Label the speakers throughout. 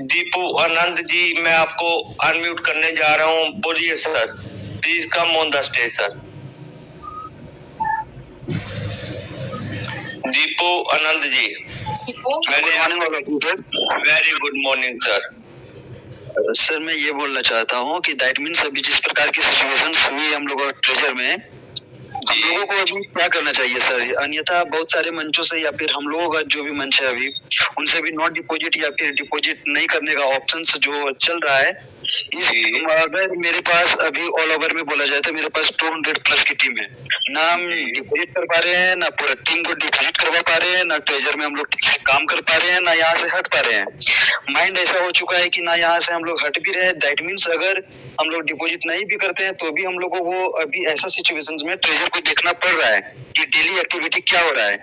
Speaker 1: दीपू आनंद जी, मैं आपको अनम्यूट करने जा रहा हूँ। बोलिए sir, please come on the stage sir. Deepu Anand ji, very good morning sir.
Speaker 2: Sir मैं ये बोलना चाहता हूँ कि दैट मीन्स अभी जिस प्रकार की सिचुएशन हुई हम लोगों ट्रेजर में, हम लोगों को अभी क्या करना चाहिए सर? अन्यथा बहुत सारे मंचों से या फिर हम लोगों का जो भी मंच है अभी, उनसे भी नॉट डिपॉजिट या फिर डिपॉजिट नहीं करने का ऑप्शन जो चल रहा है। अगर मेरे पास अभी ऑल ओवर में बोला जाए तो मेरे पास 200 प्लस की टीम है, ना हम डिपॉजिट कर पा रहे हैं, ना पूरा टीम को डिपॉजिट करवा पा रहे हैं, ना ट्रेजर में हम लोग ठीक से काम कर पा रहे हैं, ना यहाँ से हट पा रहे हैं। माइंड ऐसा हो चुका है कि ना यहाँ से हम लोग हट भी रहे हैं। दैट मीन्स अगर हम लोग डिपॉजिट नहीं भी करते हैं तो भी हम लोगों को अभी ऐसा सिचुएशंस में ट्रेजर को देखना पड़ रहा है कि डेली एक्टिविटी क्या हो रहा है।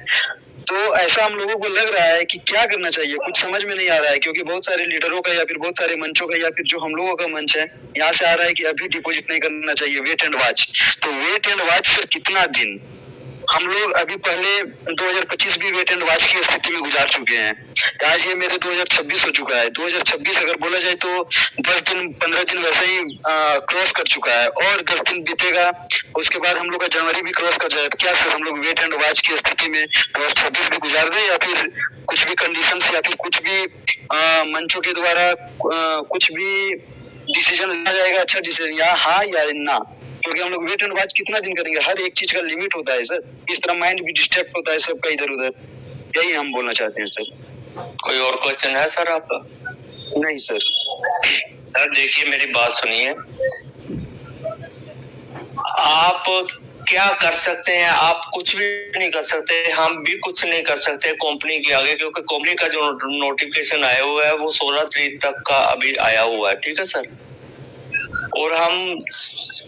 Speaker 2: तो ऐसा हम लोगों को लग रहा है कि क्या करना चाहिए, कुछ समझ में नहीं आ रहा है, क्योंकि बहुत सारे लीडरों का या फिर बहुत सारे मंचों का या फिर जो हम लोगों का मंच है, यहाँ से आ रहा है कि अभी डिपॉजिट नहीं करना चाहिए, वेट एंड वॉच। तो वेट एंड वॉच सर कितना दिन? हम लोग अभी पहले 2025 भी वेट एंड वॉच की स्थिति में गुजार चुके हैं। आज ये मेरे 2026 हो चुका है। 2026 अगर बोला जाए तो 10 दिन 15 दिन वैसे ही क्रॉस कर चुका है, और 10 दिन बीतेगा उसके बाद हम लोग का जनवरी भी क्रॉस कर जाए। क्या सर हम लोग वेट एंड वॉच की स्थिति में 2026 भी गुजार दें, या फिर कुछ भी कंडीशन या फिर कुछ भी मंचों के द्वारा कुछ भी डिसीजन लिया जाएगा, अच्छा डिसीजन, या हाँ या ना? क्योंकि हम लोग वेट एंड वॉच कितना दिन करेंगे? हर एक चीज का लिमिट होता है सर, इस तरह माइंड भी डिस्ट्रैक्ट होता है सबका इधर उधर। यही हम बोलना चाहते हैं सर।
Speaker 1: कोई और क्वेश्चन है सर आपका?
Speaker 2: नहीं सर।
Speaker 1: सर देखिए मेरी बात सुनिए, आप क्या कर सकते हैं? आप कुछ भी नहीं कर सकते, हम भी कुछ नहीं कर सकते कंपनी के आगे, क्योंकि कंपनी का जो नोटिफिकेशन आया हुआ है वो 16 तारीख तक का अभी आया हुआ है, ठीक है सर। और हम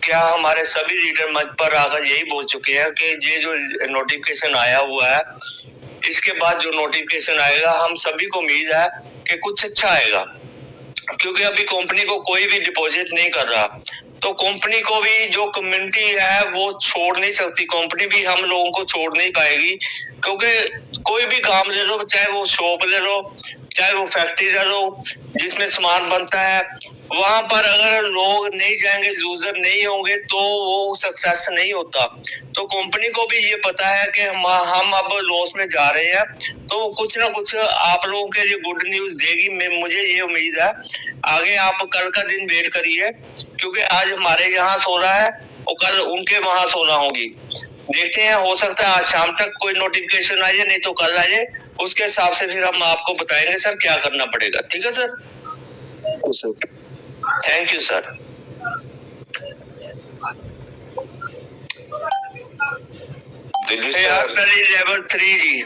Speaker 1: क्या हमारे सभी लीडर मंच पर आकर यही बोल चुके हैं कि ये जो नोटिफिकेशन आया हुआ है, इसके बाद जो नोटिफिकेशन आएगा हम सभी को उम्मीद है कि कुछ अच्छा आएगा, क्योंकि अभी कंपनी को कोई भी डिपॉजिट नहीं कर रहा। तो कंपनी को भी जो कम्युनिटी है वो छोड़ नहीं सकती, कंपनी भी हम लोगों को छोड़ नहीं पाएगी, क्योंकि कोई भी काम ले लो, चाहे वो शॉप ले लो, चाहे वो फैक्ट्री ले लो जिसमें सामान बनता है, वहां पर अगर लोग नहीं जाएंगे, यूजर नहीं होंगे तो वो सक्सेस नहीं होता। तो कंपनी को भी ये पता है कि हम अब लॉस में जा रहे हैं, तो कुछ ना कुछ आप लोगों के लिए गुड न्यूज देगी, मुझे ये उम्मीद है। आगे आप कल का दिन वेट करिए, क्योंकि आज हमारे यहाँ 16 है और कल उनके वहां 16 होगी। देखते हैं, हो सकता है आज शाम तक कोई नोटिफिकेशन आ जाए, नहीं तो कल आ जाए। उसके हिसाब से फिर हम आपको बताएंगे सर क्या करना पड़ेगा, ठीक है sir? Thank you sir. Level 3 जी,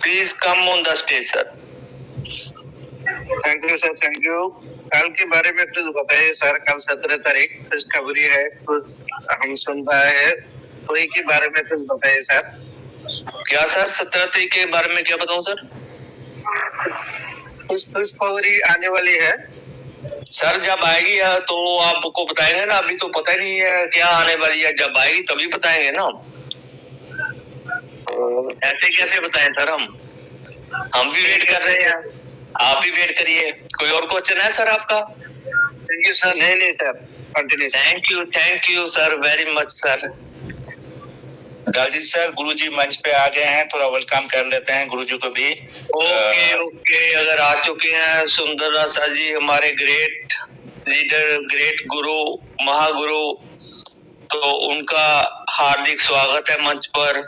Speaker 1: please come on the stage sir.
Speaker 3: Thank you sir, thank you. कल के बारे में कुछ बताइए सर। कल 17 तारीख खुशखबरी है, कुछ हम सुन रहे हैं, तो के बारे में कुछ बताइए सर।
Speaker 1: क्या सर 17 तारीख के बारे में क्या बताऊं सर?
Speaker 3: कुछ खुशखबरी आने वाली है
Speaker 1: सर, जब आएगी तो आपको बताएंगे ना, अभी तो पता ही नहीं है क्या आने वाली है, जब आएगी तभी बताएंगे ना। ऐसे कैसे बताएं सर? हम भी वेट कर रहे हैं, आप भी वेट करिए। कोई और क्वेश्चन है सर आपका?
Speaker 3: Thank you sir. नहीं sir, continue.
Speaker 1: Thank you sir, very much sir.
Speaker 4: Rajiv sir, गुरुजी मंच पे आ गए हैं, थोड़ा वेलकम कर लेते हैं गुरुजी को भी।
Speaker 1: ओके, अगर आ चुके हैं सुंदर रसा जी, हमारे ग्रेट लीडर, ग्रेट गुरु, महागुरु, तो उनका हार्दिक स्वागत है मंच पर।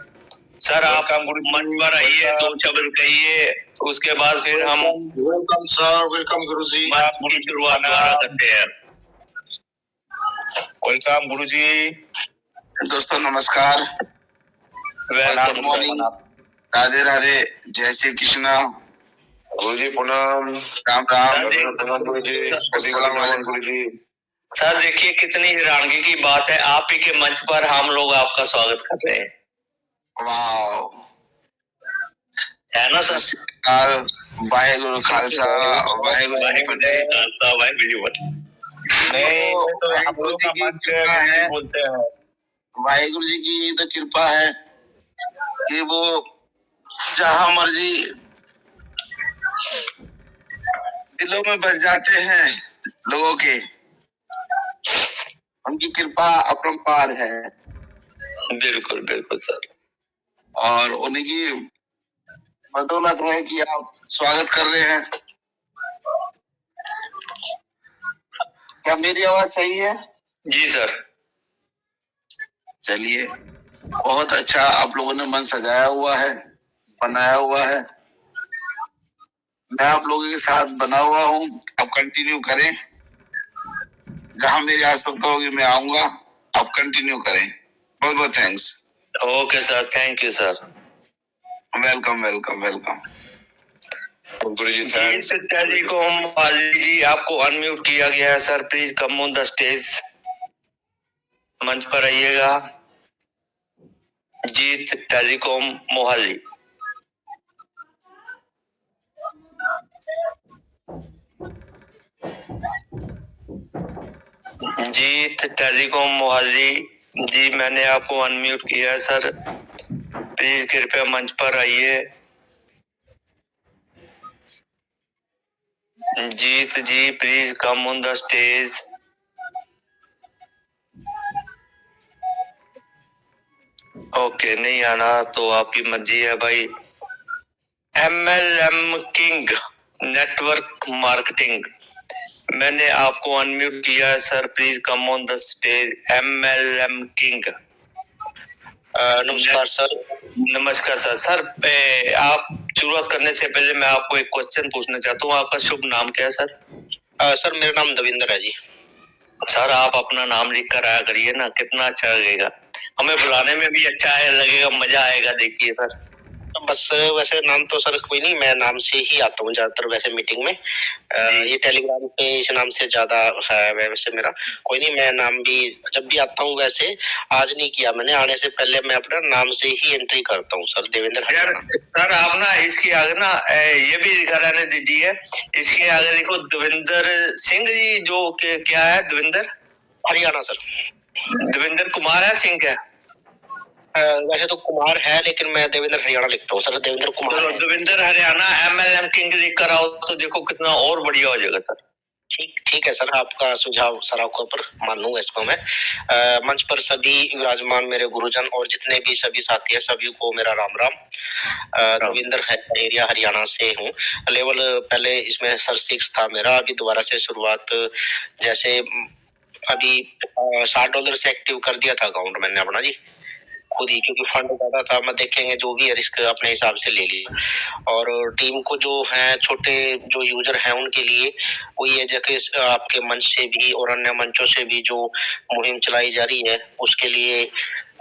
Speaker 1: सर आप मंच पर आइए, 2 शब्द कहिए, उसके बाद फिर हम
Speaker 5: वेलकम सर, वेलकम गुरुजी।
Speaker 1: शुरुआत करते हैं।
Speaker 4: वेलकम गुरुजी।
Speaker 5: दोस्तों नमस्कार,
Speaker 1: वेलकम
Speaker 5: मॉर्निंग, राधे राधे, जय श्री कृष्णा।
Speaker 4: गुरुजी प्रणाम।
Speaker 5: राम राम
Speaker 4: गुरुजी।
Speaker 1: सर देखिए कितनी हैरानगी की बात है, आप ही के मंच पर हम लोग आपका स्वागत कर रहे हैं।
Speaker 5: वाओ,
Speaker 1: है ना सर?
Speaker 5: वाहेगुरु खालसा, वाहेगुरु जी की फतेह।
Speaker 4: नहीं तो हम लोग का मंच है, बोलते हैं
Speaker 5: वाहेगुरु जी की तो कृपा है कि वो जहां मर्जी दिल दिलों में बस जाते हैं लोगों के। उनकी कृपा अपरंपार है
Speaker 1: बिल्कुल बिल्कुल सर।
Speaker 5: और उन्हीं की बदौलत है कि आप स्वागत कर रहे हैं। क्या मेरी आवाज सही है?
Speaker 1: जी सर।
Speaker 5: चलिए, बहुत अच्छा आप लोगों ने मन सजाया हुआ है, बनाया हुआ है। मैं आप लोगों के साथ बना हुआ हूँ, आप कंटिन्यू करें। जहां मेरी आवश्यकता होगी मैं आऊंगा, आप कंटिन्यू करें। बहुत बहुत thanks.
Speaker 1: Okay sir, thank you sir.
Speaker 5: Welcome welcome welcome.
Speaker 1: Ji telecom वाली जी, आपको अनम्यूट किया गया है sir, please come on the stage, मंच पर आइएगा। जीत टेलीकॉम मोहाली। जीत टेलीकॉम मोहाली जी, मैंने आपको अनम्यूट किया है सर, प्लीज कृपया मंच पर आइए। Jeet ji please come on the stage. Okay, नहीं आना तो आपकी मर्जी है भाई। MLM किंग नेटवर्क मार्केटिंग, मैंने आपको अनम्यूट किया है sir, please come on the stage. MLM king.
Speaker 6: नमस्कार सर।
Speaker 1: नमस्कार सर। सर आप शुरुआत करने से पहले मैं आपको एक क्वेश्चन पूछना चाहता हूँ, आपका शुभ नाम क्या है सर?
Speaker 6: सर मेरा नाम देवेंद्र है जी।
Speaker 1: सर आप अपना नाम लिख कर आया करिए ना, कितना अच्छा लगेगा, हमें बुलाने में भी अच्छा है लगेगा, मजा आएगा। देखिए सर,
Speaker 6: बस वैसे नाम तो सर कोई नहीं, मैं नाम से ही आता हूँ ज्यादातर वैसे मीटिंग में। ये टेलीग्राम पे इस नाम से ज्यादा है वैसे मेरा। कोई नहीं, मैं नाम भी जब भी आता हूँ, वैसे आज नहीं किया मैंने, आने से पहले मैं अपना नाम से ही एंट्री करता हूँ सर, देवेंद्र हरियाणा।
Speaker 1: सर आप ना इसके आगे ना ये भी लिखा रहने दीजिए, इसके आगे लिखो देवेंद्र सिंह जी, जो क्या है देवेंद्र
Speaker 6: हरियाणा सर।
Speaker 1: देवेंद्र कुमार है, सिंह है?
Speaker 6: वैसे तो कुमार है, लेकिन मैं देवेंद्र हरियाणा लिखता हूँ sir, Devendra Kumar.
Speaker 1: Devendra Haryana MLM king लिख कर आओ तो देखो कितना और बढ़िया हो जाएगा सर।
Speaker 6: ठीक है सर, आपका सुझाव सराहनीय पर मानूंगा इसको मैं। मंच पर सभी विराजमान मेरे गुरुजन और जितने भी सभी साथी हैं, सभी को मेरा राम राम। देवेंद्र एरिया हरियाणा से हूँ। लेवल पहले इसमें सर 6 था मेरा, अभी दोबारा से शुरुआत, जैसे अभी $60 से एक्टिव कर दिया था अकाउंट मैंने अपना जी खुद ही, क्योंकि फंड ज्यादा था। मैं देखेंगे जो भी है रिस्क अपने हिसाब से ले लिया। और टीम को जो है छोटे जो यूजर हैं उनके लिए वो ये जैसे आपके मंच से भी और अन्य मंचों से भी जो मुहिम चलाई जा रही है, उसके लिए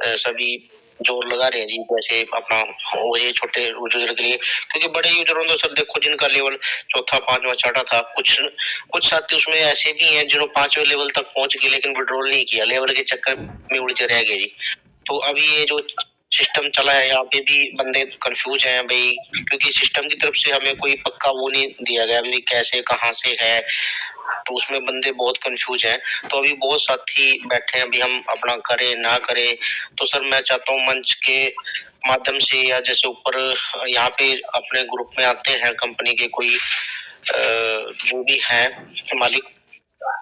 Speaker 6: सभी जोर लगा रहे हैं जी, जैसे अपना वो ये छोटे यूजर के लिए। क्योंकि बड़े यूजरों तो सर देखो जिनका लेवल चौथा पांचवा छठा था, कुछ साथी उसमें ऐसे भी हैं जिन्होंने 5वें लेवल तक पहुंच गए लेकिन विड्रॉल नहीं किया, लेवल के चक्कर में उलझे रह गए जी। तो अभी ये जो सिस्टम चला है, यहाँ पे भी बंदे कंफ्यूज हैं भाई, क्योंकि सिस्टम की तरफ से हमें कोई पक्का वो नहीं दिया गया भाई कैसे कहाँ से है, तो उसमें बंदे बहुत कंफ्यूज हैं। तो अभी बहुत साथी बैठे हैं, अभी हम अपना करें ना करें। तो सर मैं चाहता हूँ मंच के माध्यम से, या जैसे ऊपर यहाँ पे अपने ग्रुप में आते हैं कंपनी के कोई जो भी है मालिक,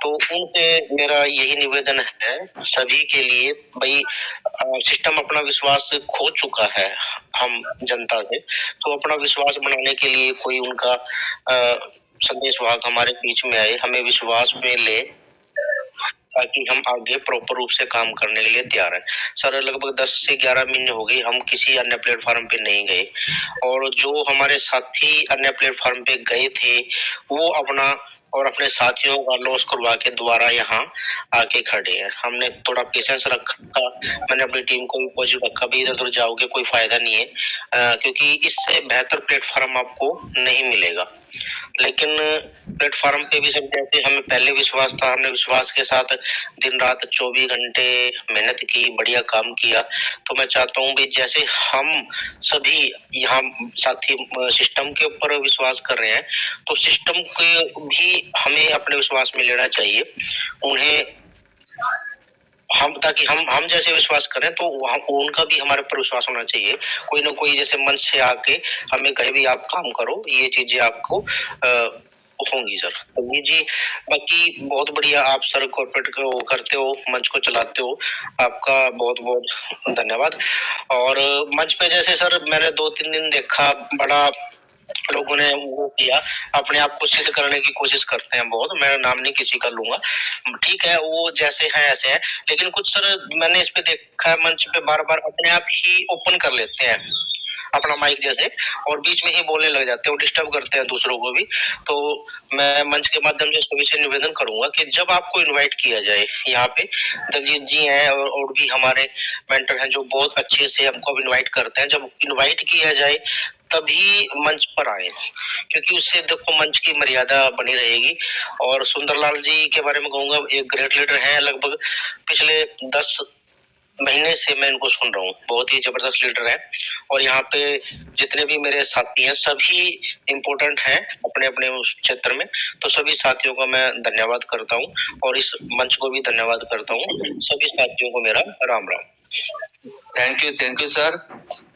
Speaker 6: तो उनसे मेरा यही निवेदन है सभी के लिए भाई, सिस्टम अपना विश्वास खो चुका है हम जनता से, तो अपना विश्वास बनाने के लिए कोई उनका संदेश वाहक हमारे बीच में आए, हमें विश्वास में ले, ताकि हम आगे प्रॉपर रूप से काम करने के लिए तैयार हैं। सर लगभग 10 से 11 महीने हो गए हम किसी अन्य प्लेटफॉर्म पे नहीं गए, और जो हमारे साथी अन्य प्लेटफॉर्म पे गए थे वो अपना और अपने साथियों का लॉस करवा के दोबारा यहाँ आके खड़े हैं। हमने थोड़ा पेशेंस रखा, मैंने अपनी टीम को भी पॉजिटिव रखा, भी इधर उधर जाओगे कोई फायदा नहीं है, क्योंकि इससे बेहतर प्लेटफॉर्म आपको नहीं मिलेगा। लेकिन प्लेटफॉर्म पे भी सब जैसे हमें पहले विश्वास था, हमने विश्वास के साथ दिन रात 24 घंटे मेहनत की, बढ़िया काम किया। तो मैं चाहता हूँ भी जैसे हम सभी यहाँ साथी सिस्टम के ऊपर विश्वास कर रहे हैं, तो सिस्टम के भी हमें अपने विश्वास में लेना चाहिए उन्हें, हम ताकि हम जैसे विश्वास करें तो उनका भी हमारे पर विश्वास होना चाहिए। कोई ना कोई जैसे मंच से आके हमें कहे भी आप काम करो, ये चीजें आपको ग्रोथ होंगी सर। तो जी बाकी बहुत बढ़िया आप सर कॉर्पोरेट को करते हो, मंच को चलाते हो, आपका बहुत बहुत धन्यवाद। और मंच पे जैसे सर मैंने 2-3 दिन देखा, बड़ा लोगों ने वो किया, अपने आप को सिद्ध करने की कोशिश करते हैं बहुत, मैं नाम नहीं किसी का लूंगा, ठीक है, वो जैसे हैं ऐसे हैं, लेकिन कुछ सर मैंने इस पे देखा है मंच पे बार बार अपने आप ही ओपन कर लेते हैं अपना माइक जैसे, और बीच में ही बोलने लग जाते हैं, वो डिस्टर्ब करते हैं दूसरों को भी। तो मैं मंच के माध्यम से सभी से निवेदन करूंगा कि जब आपको इनवाइट किया जाए, यहाँ पे दलजीत जी हैं और भी हमारे मेंटर हैं जो बहुत अच्छे से हमको अब इनवाइट करते हैं, जब इनवाइट किया जाए तभी मंच पर आए, क्योंकि उससे देखो मंच की मर्यादा बनी रहेगी। और सुंदरलाल जी के बारे में कहूंगा, एक ग्रेट लीडर हैं, लगभग पिछले 10 महीने से मैं इनको सुन रहा हूँ, बहुत ही जबरदस्त लीडर है। और यहाँ पे जितने भी मेरे साथी हैं सभी इम्पोर्टेंट हैं अपने अपने उस क्षेत्र में, तो सभी साथियों का मैं धन्यवाद करता हूँ और इस मंच को भी धन्यवाद करता हूँ। सभी साथियों को मेरा Ram Ram.
Speaker 1: Thank you sir.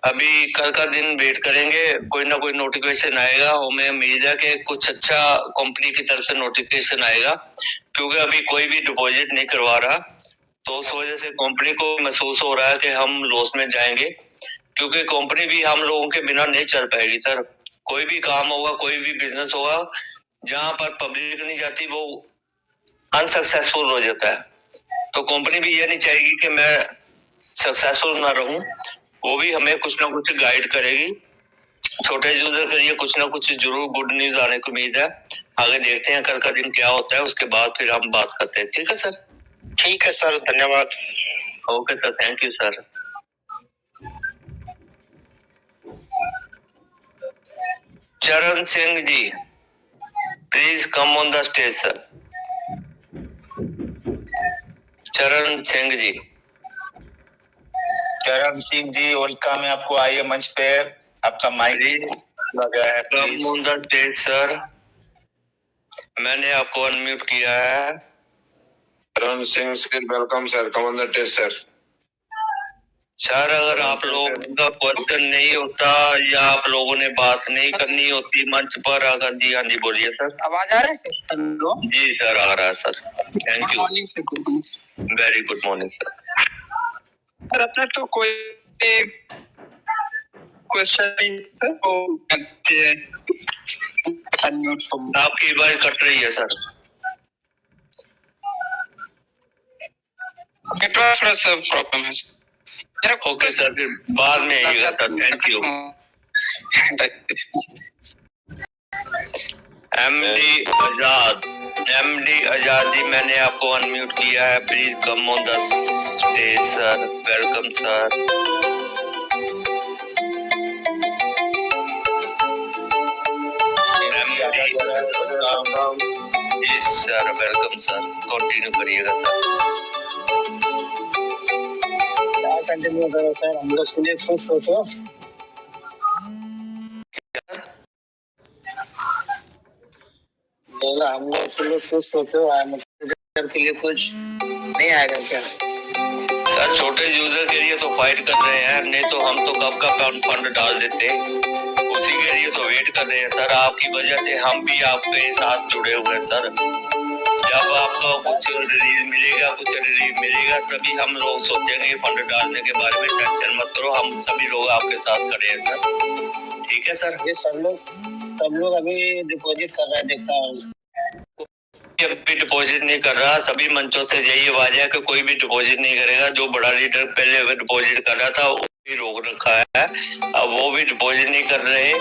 Speaker 1: अभी कल का दिन वेट करेंगे, कोई ना कोई नोटिफिकेशन आएगा, हमें उम्मीद है कि कुछ अच्छा कंपनी की तरफ से नोटिफिकेशन आएगा, क्योंकि अभी कोई भी डिपॉजिट नहीं करवा रहा, तो उस वजह से कंपनी को महसूस हो रहा है कि हम लॉस में जाएंगे, क्योंकि कंपनी भी हम लोगों के बिना नहीं चल पाएगी सर। कोई भी काम होगा, कोई भी बिजनेस होगा, जहां पर पब्लिक नहीं जाती वो अनसक्सेसफुल हो जाता है। तो कंपनी भी ये नहीं चाहेगी कि मैं सक्सेसफुल ना रहूं, वो भी हमें कुछ ना कुछ गाइड करेगी। छोटे यूजर के लिए कुछ ना कुछ जरूर गुड न्यूज आने की उम्मीद है। आगे देखते हैं कल का दिन क्या होता है, उसके बाद फिर हम बात करते हैं। ठीक है सर?
Speaker 6: ठीक है सर, धन्यवाद।
Speaker 1: Okay sir, thank you sir. Charan Singh ji, please come on the stage sir. Charan Singh जी।
Speaker 4: चरण सिंह जी वेलकम है आपको, आइए मंच पे, आपका माइक लगा है,
Speaker 1: कम ऑन द स्टेज सर। मैंने आपको अनम्यूट किया है।
Speaker 7: चरण Singh sir, welcome sir, come on the stage sir.
Speaker 1: Sir अगर आप लोगों का क्वेश्चन नहीं होता या आप लोगों ने बात नहीं करनी होती मंच पर, अगर जी हाँ जी बोलिए सर।
Speaker 8: आवाज आ रहा है सर? हेलो
Speaker 1: जी सर आ रहा है sir. Thank you.
Speaker 8: Morning sir. Good morning.
Speaker 1: Very good morning sir.
Speaker 8: Sir अपना तो कोई क्वेश्चन नहीं था, तो
Speaker 1: आपकी आवाज कट रही है सर।
Speaker 8: नेटवर्क सर प्रॉब्लम है।
Speaker 1: ओके सर, फिर बाद में आइएगा sir. Thank you. MD Azad ji, मैंने आपको अनम्यूट किया है, please come on the stage sir. Welcome sir. Yes sir, welcome sir. Continue करिएगा सर।
Speaker 8: कंटिन्यू करो सर, हम लोग सुने खुश हो तो। बोला हम लोग सुने खुश हो तो, के लिए कुछ नहीं आएगा क्या?
Speaker 1: सर छोटे यूजर के लिए तो फाइट कर रहे हैं, नहीं तो हम तो कब का फंड डाल देते, उसी के लिए तो वेट कर रहे हैं सर। आपकी वजह से हम भी आपके साथ जुड़े हुए हैं सर। जब आपका कुछ रिलीज मिलेगा तभी हम लोग सोचेंगे फंड डालने के बारे में। टेंशन मत करो, हम सभी लोग आपके साथ खड़े हैं सर। ठीक है सर?
Speaker 8: ये सब लोग अभी डिपॉजिट कर रहे हैं, देखता हूँ।
Speaker 1: भी डिपॉजिट नहीं कर रहा, सभी मंचों से यही आवाज है कि कोई भी डिपॉजिट नहीं करेगा। जो बड़ा लीडर पहले डिपॉजिट कर रहा था वो भी रोक रखा है, अब वो भी डिपॉजिट नहीं कर रहे।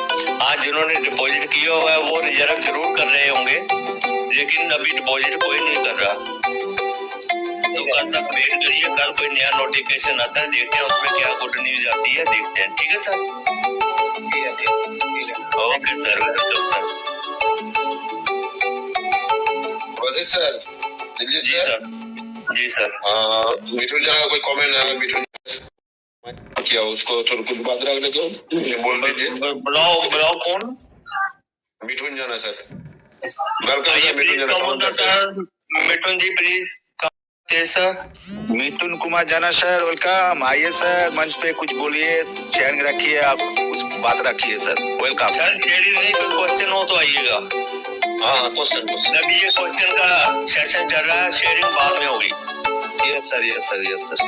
Speaker 1: आज जिन्होंने डिपॉजिट किया हुआ है वो रिजर्व जरूर कर रहे होंगे, लेकिन अभी डिपॉजिट कोई नहीं कर रहा। तो कल तक वेट करिए, कल कोई नया नोटिफिकेशन आता है, देखते हैं उसमें क्या गुड न्यूज आती है, देखते हैं। ठीक है sir? Okay sir, welcome sir.
Speaker 7: Sir
Speaker 1: जी सर। जी सर।
Speaker 7: मिठुन जाना कोई कमेंट है? मिठुन क्या उसको थोड़ा कुछ बात रखने दो, बोल दीजिए।
Speaker 1: बुलाओ कौन?
Speaker 7: Mithun Jana sir, welcome sir.
Speaker 1: Mithun ji please sir.
Speaker 4: Mithun Kumar Jana sir, welcome, आइए सर मंच पे, कुछ बोलिए, चैन रखिए, आप कुछ बात रखिए सर। Welcome
Speaker 1: sir. क्वेश्चन हो तो आइएगा।
Speaker 7: हाँ क्वेश्चन
Speaker 1: अभी ये क्वेश्चन का सेशन चल रहा है, शेयरिंग बाद में होगी।
Speaker 7: Yes sir yes sir yes sir.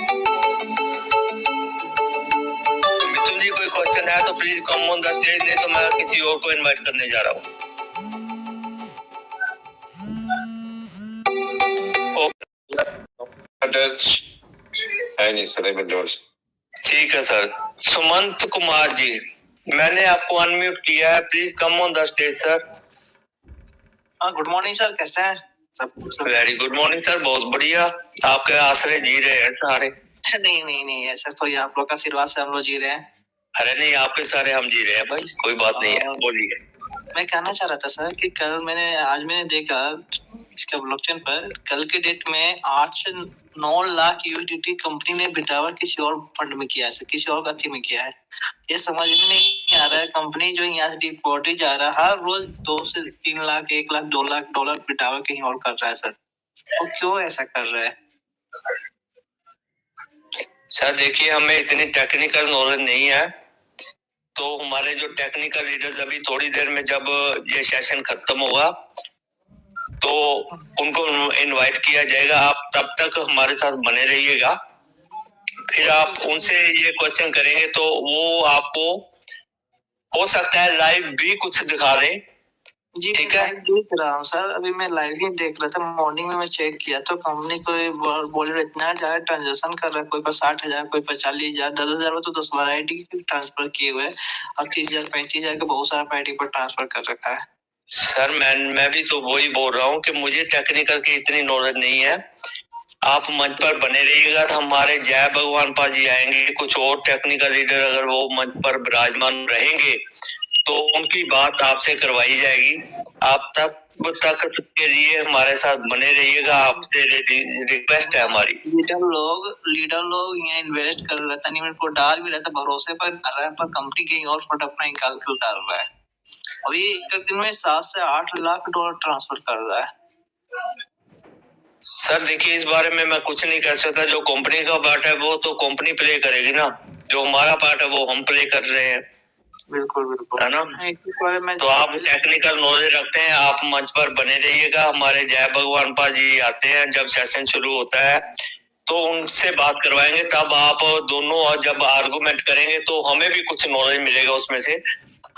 Speaker 1: Mithun ji कोई क्वेश्चन है तो please come on the stage, नहीं तो मैं किसी और को इनवाइट करने जा रहा हूँ।
Speaker 7: है नहीं सर।
Speaker 1: ठीक है सर। सुमंत कुमार जी, मैंने आपको अनम्यूट किया है, please come on the stage sir.
Speaker 8: Good morning sir, कैसे हैं सब?
Speaker 1: वेरी गुड मॉर्निंग सर, बहुत बढ़िया। आपके आश्रय जी रहे हैं सारे।
Speaker 8: नहीं ऐसा तो ये आप लोग का आशीर्वाद से हम लोग जी रहे हैं।
Speaker 1: अरे नहीं, आपके सारे हम जी रहे हैं भाई, कोई बात नहीं है, बोलिए।
Speaker 8: मैं कहना चाह रहा था सर कि आज मैंने देखा इसका ब्लॉकचेन पर, कल के डेट में 8 से 9 लाख यूएसडीटी कंपनी ने बिटावर किसी और फंड में किया है, किसी और गति में किया है। ये समझ में नहीं आ रहा है, कंपनी जो यहाँ से डिपॉजिट जा रहा है हर रोज 2 से 3 लाख 1 लाख 2 लाख डॉलर बिटावर कहीं और कर रहा है सर। तो क्यों ऐसा कर रहा है
Speaker 1: सर? देखिए, हमें इतनी टेक्निकल नॉलेज नहीं है, तो हमारे जो टेक्निकल लीडर्स अभी थोड़ी देर में जब ये सेशन खत्म होगा तो उनको इनवाइट किया जाएगा। आप तब तक हमारे साथ बने रहिएगा, फिर आप उनसे ये क्वेश्चन करेंगे तो वो आपको हो सकता है लाइव भी कुछ दिखा दें।
Speaker 8: जी
Speaker 1: ठीक है,
Speaker 8: देख रहा हूँ सर, अभी मैं लाइव ही देख रहा था। मॉर्निंग में मैं चेक किया तो कंपनी कोई बोल रहा इतना ज्यादा ट्रांजेक्शन कर रहा है, कोई पर 60,000 कोई पर 40,000 10,000 में तो 10 बार आईडी ट्रांसफर किए हुए हैं और 30,000 35,000 का बहुत सारा आईडी पर ट्रांसफर कर रखा है।
Speaker 1: सर मैं भी तो वही बोल रहा हूँ कि मुझे टेक्निकल की इतनी नॉलेज नहीं है। आप मंच पर बने रहिएगा तो हमारे जय भगवान पाजी आएंगे, कुछ और टेक्निकल लीडर अगर वो मंच पर विराजमान रहेंगे तो उनकी बात आपसे करवाई जाएगी। आप तक के लिए हमारे साथ बने रहिएगा, आपसे रिक्वेस्ट है हमारी।
Speaker 8: लीडर लोग यहाँ इन्वेस्ट कर रहा था, नहीं को डाल भी रहा था, भरोसे पर कर रहा है, पर कंपनी कहीं और फट अपना निकाल कर डाल रहा है। अभी एक दिन में 7 से 8 लाख डॉलर ट्रांसफर कर रहा है।
Speaker 1: सर देखिए, इस बारे में मैं कुछ नहीं कर सकता। जो कंपनी का पार्ट है वो तो कंपनी प्ले करेगी ना, जो हमारा पार्ट है वो हम प्ले कर रहे हैं।
Speaker 8: बिल्कुल
Speaker 1: है ना? तो आप टेक्निकल नॉलेज रखते हैं, आप मंच पर बने रहिएगा। हमारे जय भगवान पाजी आते हैं जब सेशन शुरू होता है तो उनसे बात करवाएंगे, तब आप दोनों जब आर्गुमेंट करेंगे तो हमें भी कुछ नॉलेज मिलेगा उसमें से।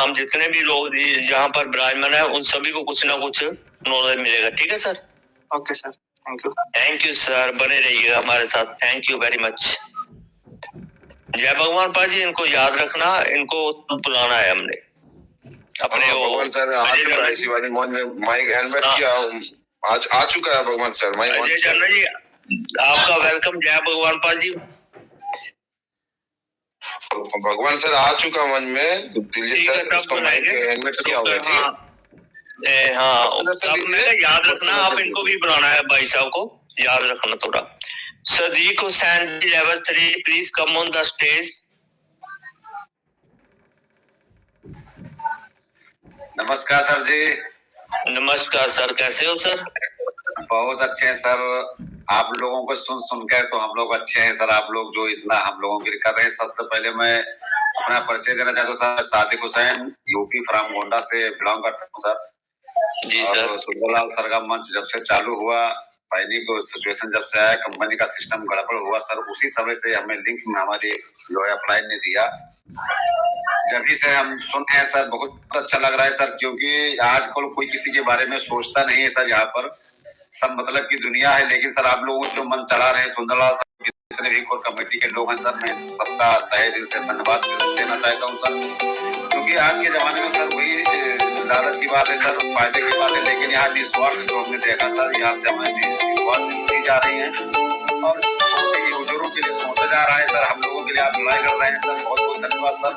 Speaker 1: हम जितने भी लोग जहाँ पर विराजमान है उन सभी को कुछ ना कुछ नॉलेज मिलेगा। ठीक है sir?
Speaker 8: Okay sir,
Speaker 1: thank you sir, बने रहिएगा हमारे साथ। Thank you very much. जय भगवान पाजी, इनको याद रखना, इनको बुलाना है हमने अपने।
Speaker 7: भगवान सर आ चुका है शिवाजी मोहन में, माइक हेलमेट किया आज आ चुका है भगवान सर। माइक
Speaker 1: जी आपका वेलकम जय भगवान पाजी।
Speaker 7: भगवान सर आ चुका मन में दिल्ली सर, उसको माइक हेलमेट किया हुआ है।
Speaker 1: हाँ सब में याद रखना, आप इनको भी बुलाना है, भाई साहब को याद रखना थोड़ा। Sadiq Hussain level 3 please come on the stage.
Speaker 9: नमस्कार सर जी।
Speaker 1: नमस्कार सर, कैसे हो सर?
Speaker 9: बहुत अच्छे हैं सर, आप लोगों को सुन कर तो हम लोग अच्छे हैं सर। आप लोग जो इतना हम लोगों के लिए कर रहे हैं। सबसे पहले मैं अपना परिचय देना चाहता हूँ sir. Sadiq Hussain, UP from Gonda से बिलोंग करता हूँ सर।
Speaker 1: जी सर।
Speaker 9: सुंदरलाल सर का मंच जब से चालू हुआ, पैनिक सिचुएशन जब से आया, कंपनी का सिस्टम गड़बड़ हुआ सर, उसी समय से हमें लिंक में हमारी जो है अपलाइन ने दिया, जब से हम सुन रहे हैं सर। बहुत अच्छा लग रहा है सर, क्योंकि आजकल कोई किसी के बारे में सोचता नहीं है सर। यहाँ पर सब मतलब की दुनिया है, लेकिन सर आप लोग जो मन चला रहे हैं, सुंदरलाल सर जितने भी कोर कमेटी के लोग हैं सर, मैं सबका तहे दिल से धन्यवाद देना चाहता हूँ सर। क्योंकि आज के जमाने में सर वही लालच की बात है सर, फायदे की बात है, लेकिन यहाँ निस्वार्थ जो हमने देखा सर, यहाँ से हमें निस्वार्थ दी जा रही है और छोटे यूजरों के लिए सोचा जा रहा है सर। हम लोगों के लिए आप लड़ाई कर रहे हैं सर, बहुत बहुत धन्यवाद सर।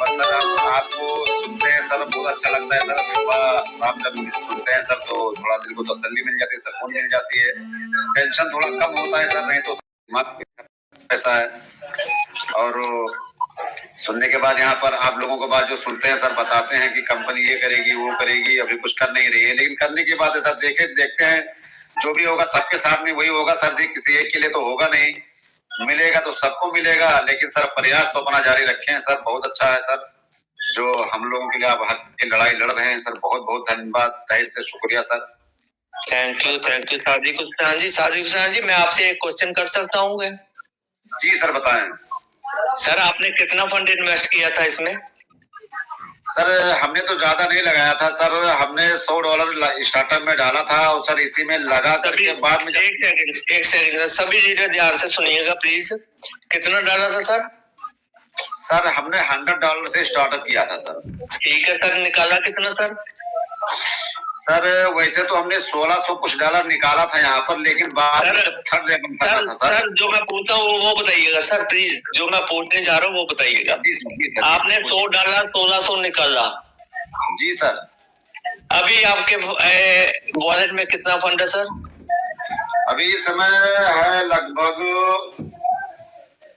Speaker 9: बस सर हम आपको सुनते हैं सर, बहुत अच्छा लगता है सर। सुबह शाम जब सुनते हैं सर तो थोड़ा दिल को तसल्ली मिल जाती है, सुकून मिल जाती है, टेंशन थोड़ा कम होता है सर, नहीं तो रहता है। और सुनने के बाद यहाँ पर आप लोगों के बाद जो सुनते हैं सर, बताते हैं कि कंपनी ये करेगी वो करेगी, अभी कुछ कर नहीं रही है, लेकिन करने की बात है सर। देखते हैं जो भी होगा सबके साथ में वही होगा सर जी, किसी एक के लिए तो होगा नहीं। मिलेगा तो सबको मिलेगा, लेकिन सर प्रयास तो अपना जारी रखें सर। बहुत अच्छा है सर, जो हम लोगों के लिए आप हक की लड़ाई लड़ रहे हैं सर, बहुत बहुत धन्यवाद, तहे से शुक्रिया sir.
Speaker 1: Thank you Sadiq Hussain ji. Sadiq Hussain ji, मैं आपसे एक क्वेश्चन कर सकता हूँ क्या?
Speaker 9: जी सर बताएं।
Speaker 1: सर आपने कितना फंड इन्वेस्ट किया था इसमें?
Speaker 9: सर हमने तो ज्यादा नहीं लगाया था सर, हमने $100 स्टार्टअप में डाला था और सर इसी में लगा करके बाद में
Speaker 1: एक सेकंड सभी लीडर ध्यान से सुनिएगा प्लीज। कितना डाला था सर?
Speaker 9: सर हमने $100 से स्टार्टअप किया था सर।
Speaker 1: ठीक है सर, निकाला कितना सर?
Speaker 9: सर वैसे तो हमने 1600 कुछ डॉलर निकाला था यहाँ पर, लेकिन बाद में थर्ड लेवल करना था सर।
Speaker 1: सर जो मैं पूछता हूँ वो बताइएगा सर प्लीज, जो मैं पूछने जा रहा हूँ वो बताइएगा। आपने $100 1600 निकाला।
Speaker 9: जी सर।
Speaker 1: अभी आपके वॉलेट में कितना फंड है सर?
Speaker 9: अभी इस समय है लगभग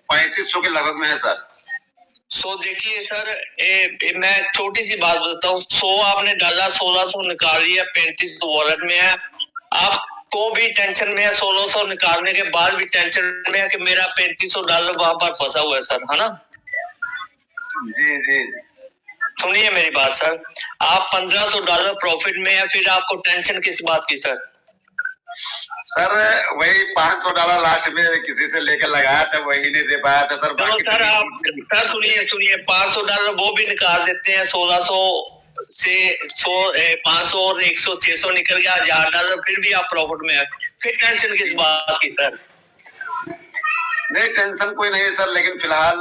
Speaker 9: 3500 के लगभग में है सर।
Speaker 1: देखिए सर, मैं छोटी सी बात बताता हूँ। 100 आपने डाला, 1600 निकाल लिया, 3500 वॉलेट में है। आपको भी टेंशन में है, 1600 निकालने के बाद भी टेंशन में है कि मेरा $3500 वहां पर फंसा हुआ है सर, है ना?
Speaker 9: जी जी
Speaker 1: सुनिए मेरी बात सर, आप $1500 प्रॉफिट में है, फिर आपको टेंशन किस बात की सर?
Speaker 9: सर वही $500 लास्ट में किसी से लेकर लगाया था, वही नहीं दे पाया था सर।
Speaker 1: चलो सर आप सर सुनिए $500 वो भी निकाल देते हैं, 1600 से 500 और 100 600 निकल गया, $1000 फिर भी आप प्रॉफिट में है, फिर टेंशन किस बात की सर?
Speaker 9: नहीं टेंशन कोई नहीं है सर, लेकिन फिलहाल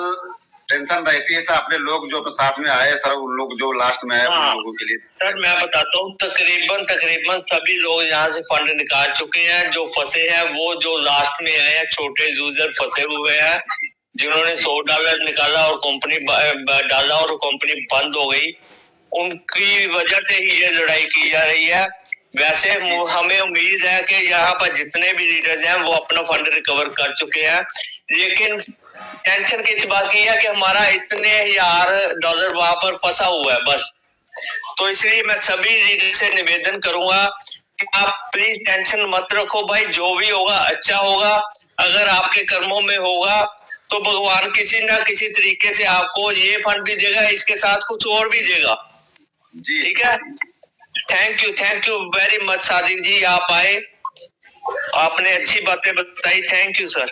Speaker 9: टेंशन रहती है सर अपने लोग जो साथ में आए सर, उन लोग जो लास्ट में आए उन लोगों के लिए।
Speaker 1: सर मैं बताता हूँ, तकरीबन सभी लोग यहाँ से फंड निकाल चुके हैं। जो फंसे हैं वो जो लास्ट में आए हैं, छोटे यूजर फंसे हुए हैं, जिन्होंने $100 निकाला और कंपनी डाला और कंपनी बंद हो गई, उनकी वजह से ही ये लड़ाई की जा रही है। वैसे हमें उम्मीद है कि यहाँ पर जितने भी लीडर्स हैं वो अपना फंड रिकवर कर चुके हैं, लेकिन टेंशन किस बात की है कि हमारा इतने $1000 वहां पर फंसा हुआ है बस। तो इसलिए मैं सभी लीडर से निवेदन करूंगा कि आप प्लीज टेंशन मत रखो भाई, जो भी होगा अच्छा होगा। अगर आपके कर्मों में होगा तो भगवान किसी ना किसी तरीके से आपको ये फंड भी देगा, इसके साथ कुछ और भी देगा जी। ठीक है, thank you very much Sadiq ji, आप आए, आपने अच्छी बातें बताई, thank you sir.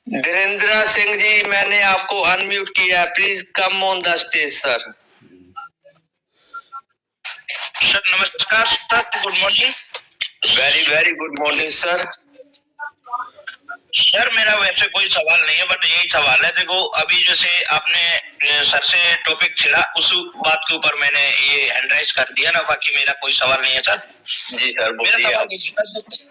Speaker 1: Dhirendra Singh ji, मैंने आपको अनम्यूट किया है, please come on the stage sir.
Speaker 10: Sir नमस्कार sir, good morning.
Speaker 1: Very good morning sir.
Speaker 10: Sir मेरा वैसे कोई सवाल नहीं है, बट यही सवाल है, देखो अभी जैसे आपने सर से टॉपिक छिड़ा, उस बात के ऊपर मैंने ये हैंड राइज कर दिया ना, बाकी मेरा कोई सवाल नहीं है सर।
Speaker 1: जी सर
Speaker 10: मेरा सवाल,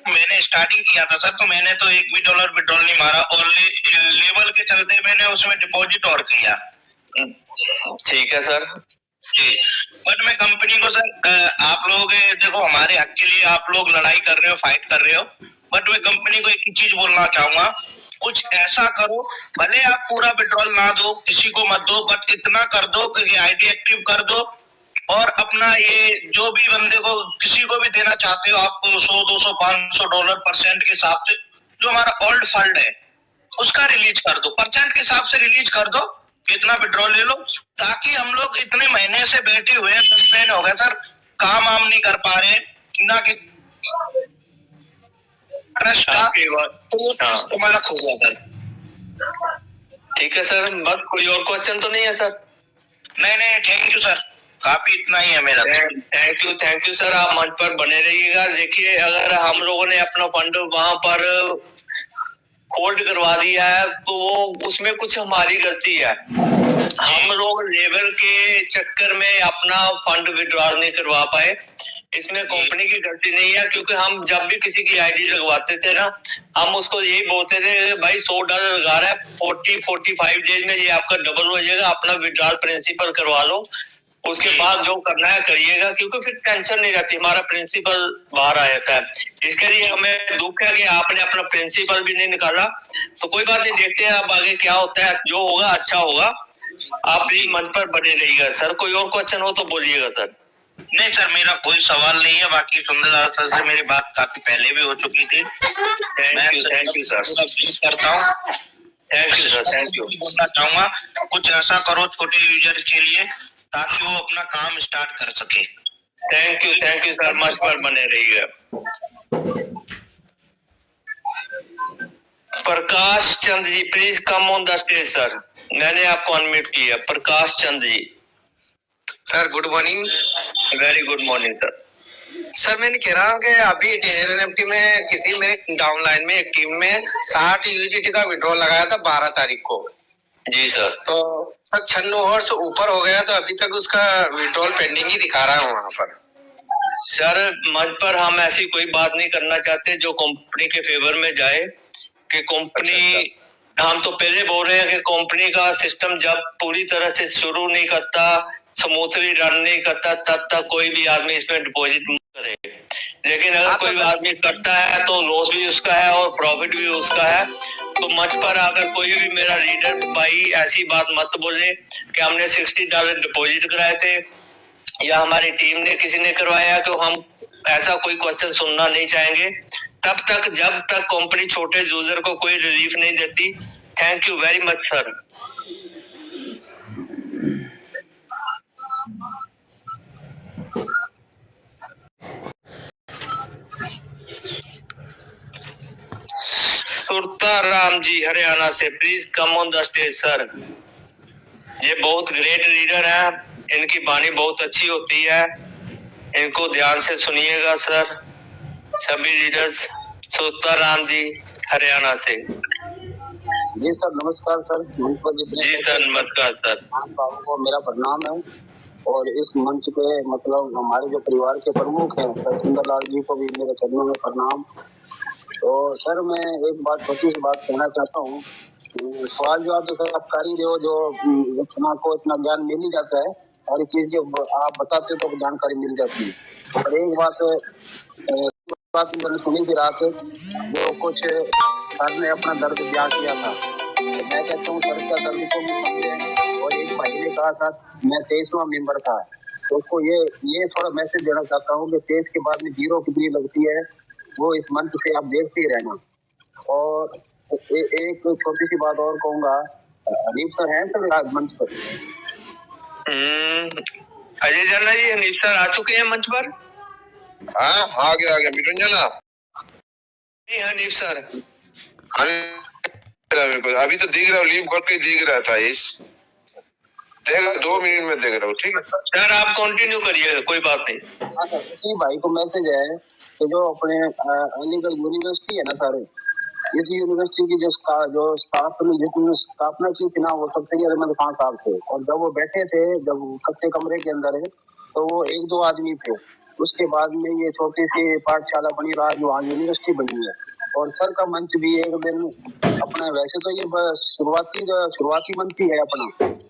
Speaker 10: मैंने स्टार्टिंग किया था सर, तो मैंने तो $1 भी विड्रॉल नहीं मारा और लेवल के चलते मैंने उसमें डिपॉजिट और किया।
Speaker 1: ठीक है सर
Speaker 10: जी, बट मैं कंपनी को सर, आप लोग देखो हमारे हक के लिए आप लोग लड़ाई कर रहे हो, फाइट कर रहे हो, बट मैं कंपनी को एक ही चीज बोलना चाहूंगा, कुछ ऐसा करो, भले आप पूरा विड्रॉल ना दो, किसी को मत दो, बट इतना कर दो कि आईडी एक्टिव कर दो, और अपना ये जो भी बंदे को किसी को भी देना चाहते हो आप, 100 200 $500 परसेंट के हिसाब से जो हमारा ओल्ड फंड है उसका रिलीज कर दो, परसेंट के हिसाब से रिलीज कर दो, इतना विड्रॉल ले लो, ताकि हम लोग इतने महीने से बैठे हुए हैं, 10 महीने हो गए सर, काम आम नहीं कर पा रहे ना, कि ट्रस्ट का तुम्हारा खो गया सर।
Speaker 1: ठीक है सर, बस कोई और क्वेश्चन तो नहीं है सर?
Speaker 10: नहीं थैंक यू सर, काफी इतना ही है मेरा।
Speaker 1: थैंक यू सर, आप मंच पर बने रहिएगा। देखिए अगर हम लोगों ने अपना फंड वहां पर होल्ड करवा दिया है तो वो उसमें कुछ हमारी गलती है, हम लोग लेबर के चक्कर में अपना फंड विड्रॉल नहीं करवा पाए, इसमें कंपनी की गलती नहीं है, क्योंकि हम जब भी किसी की आईडी लगवाते थे ना, हम उसको यही बोलते थे भाई $100 लगा रहा है, 40-45 डेज में ये आपका डबल हो जाएगा, अपना विड्रॉल प्रिंसिपल करवा लो, उसके बाद जो करना है करिएगा, क्योंकि फिर टेंशन नहीं रहती, हमारा प्रिंसिपल बाहर आ जाता है। इसके लिए हमें दुख है कि आपने अपना प्रिंसिपल भी नहीं निकाला, तो कोई बात नहीं, देखते हैं अब आगे क्या होता है, जो होगा अच्छा होगा। आप भी मंच पर बने रहिएगा सर, कोई और क्वेश्चन हो तो बोलिएगा सर।
Speaker 10: नहीं सर, मेरा कोई सवाल नहीं है, बाकी सुंदरलाल सर से मेरी बात काफी पहले भी हो चुकी थी।
Speaker 1: थैंक यू सर,
Speaker 10: करता हूँ।
Speaker 1: Thank you sir, thank you.
Speaker 10: बोलना चाहूंगा कुछ ऐसा करो छोटे यूजर के लिए ताकि वो अपना काम स्टार्ट कर सके।
Speaker 1: थैंक यू सर, मंच पर बने रहिए। Prakash Chand ji, please come on the stage sir. मैंने आपको अनम्यूट किया। Prakash Chand ji.
Speaker 11: Sir good morning.
Speaker 1: Very good morning sir.
Speaker 11: Sir मैंने कह रहा हूँ कि अभी एनएफटी में किसी मेरे डाउनलाइन में एक टीम में 60 यूजीटी का विड्रॉल लगाया था 12 तारीख को।
Speaker 1: जी सर।
Speaker 11: तो सर 96 आवर्स ऊपर हो गया, तो अभी तक उसका विड्रॉल पेंडिंग ही दिखा रहा है वहाँ पर।
Speaker 1: सर मंच पर हम ऐसी कोई बात नहीं करना चाहते जो कंपनी के फेवर में जाए कि कंपनी हम तो पहले बोल रहे हैं कि कंपनी का सिस्टम जब पूरी तरह से शुरू नहीं करता, स्मूथली रन नहीं करता, तब तक कोई भी आदमी इसमें डिपॉजिट मत करे। लेकिन अगर कोई आदमी करता है तो लॉस भी उसका है और प्रॉफिट भी उसका है। तो मंच पर आकर कोई भी मेरा रीडर भाई ऐसी बात मत बोले कि हमने $60 डिपॉजिट कराए थे या हमारी टीम ने किसी ने करवाया, तो हम ऐसा कोई क्वेश्चन सुनना नहीं चाहेंगे तब तक जब तक कंपनी छोटे यूजर को कोई रिलीफ नहीं देती। Thank you very much sir. सुरता राम जी हरियाणा से, please come on the stage sir. ये बहुत ग्रेट लीडर है, इनकी वाणी बहुत अच्छी होती है, इनको ध्यान से सुनिएगा सर सभी लीडर्स। सुरता राम जी हरियाणा से।
Speaker 2: जी सर नमस्कार सर।
Speaker 1: जी सर नमस्कार सर।
Speaker 2: बाबू को मेरा प्रणाम है और इस मंच पे मतलब हमारे जो परिवार के प्रमुख हैं सर सुंदर लाल जी को भी मेरे चरणों में प्रणाम। तो सर मैं एक बात छोटी सी बात कहना चाहता हूँ। सवाल जो आप सर आप कर ही रहे हो, जो इतना को इतना ज्ञान मिल ही जाता है और एक चीज आप बताते हो तो जानकारी मिल जाती है। और एक बात मैंने सुनी थी रात, जो कुछ सर ने अपना दर्द बयां किया था। मैं कहता हूँ सर का दर्द को भी समझे। और एक भाई ने कहा था मैं 23वां मेंबर था, तो उसको ये थोड़ा मैसेज देना चाहता हूँ कि 23 के बाद में 0 कितनी लगती है वो इस मंच से आप देखते ही रहना। और एक छोटी सी बात और कहूंगा, हनीफ सर हैं सर आज मंच पर?
Speaker 1: अजय जल्ला जी हनीफ सर आ चुके हैं मंच पर?
Speaker 7: हाँ आ गया मिठुन जना।
Speaker 1: नहीं हनीफ सर
Speaker 7: अभी तो दिख रहा हूँ, लीव करके दिख रहा था इस देख 2 मिनट में देख रहा हूँ। ठीक है
Speaker 1: सर आप कंटिन्यू करिएगा, कोई बात नहीं।
Speaker 2: हाँ सर, इसी भाई को मैसेज है कि जो अपने अलीगढ़ यूनिवर्सिटी है ना सर, इस यूनिवर्सिटी की जो स्टाफ ने जितनी स्थापना की थी ना वो सब तैयार में 5 साल थे। और जब वो बैठे थे, जब कच्चे कमरे के अंदर है, तो वो 1-2 आदमी थे। उसके बाद में ये छोटी सी पाठशाला बनी रहा जो आज यूनिवर्सिटी बनी है। और सर का मंच भी एक दिन अपना, वैसे तो ये शुरुआती मंच ही है अपना,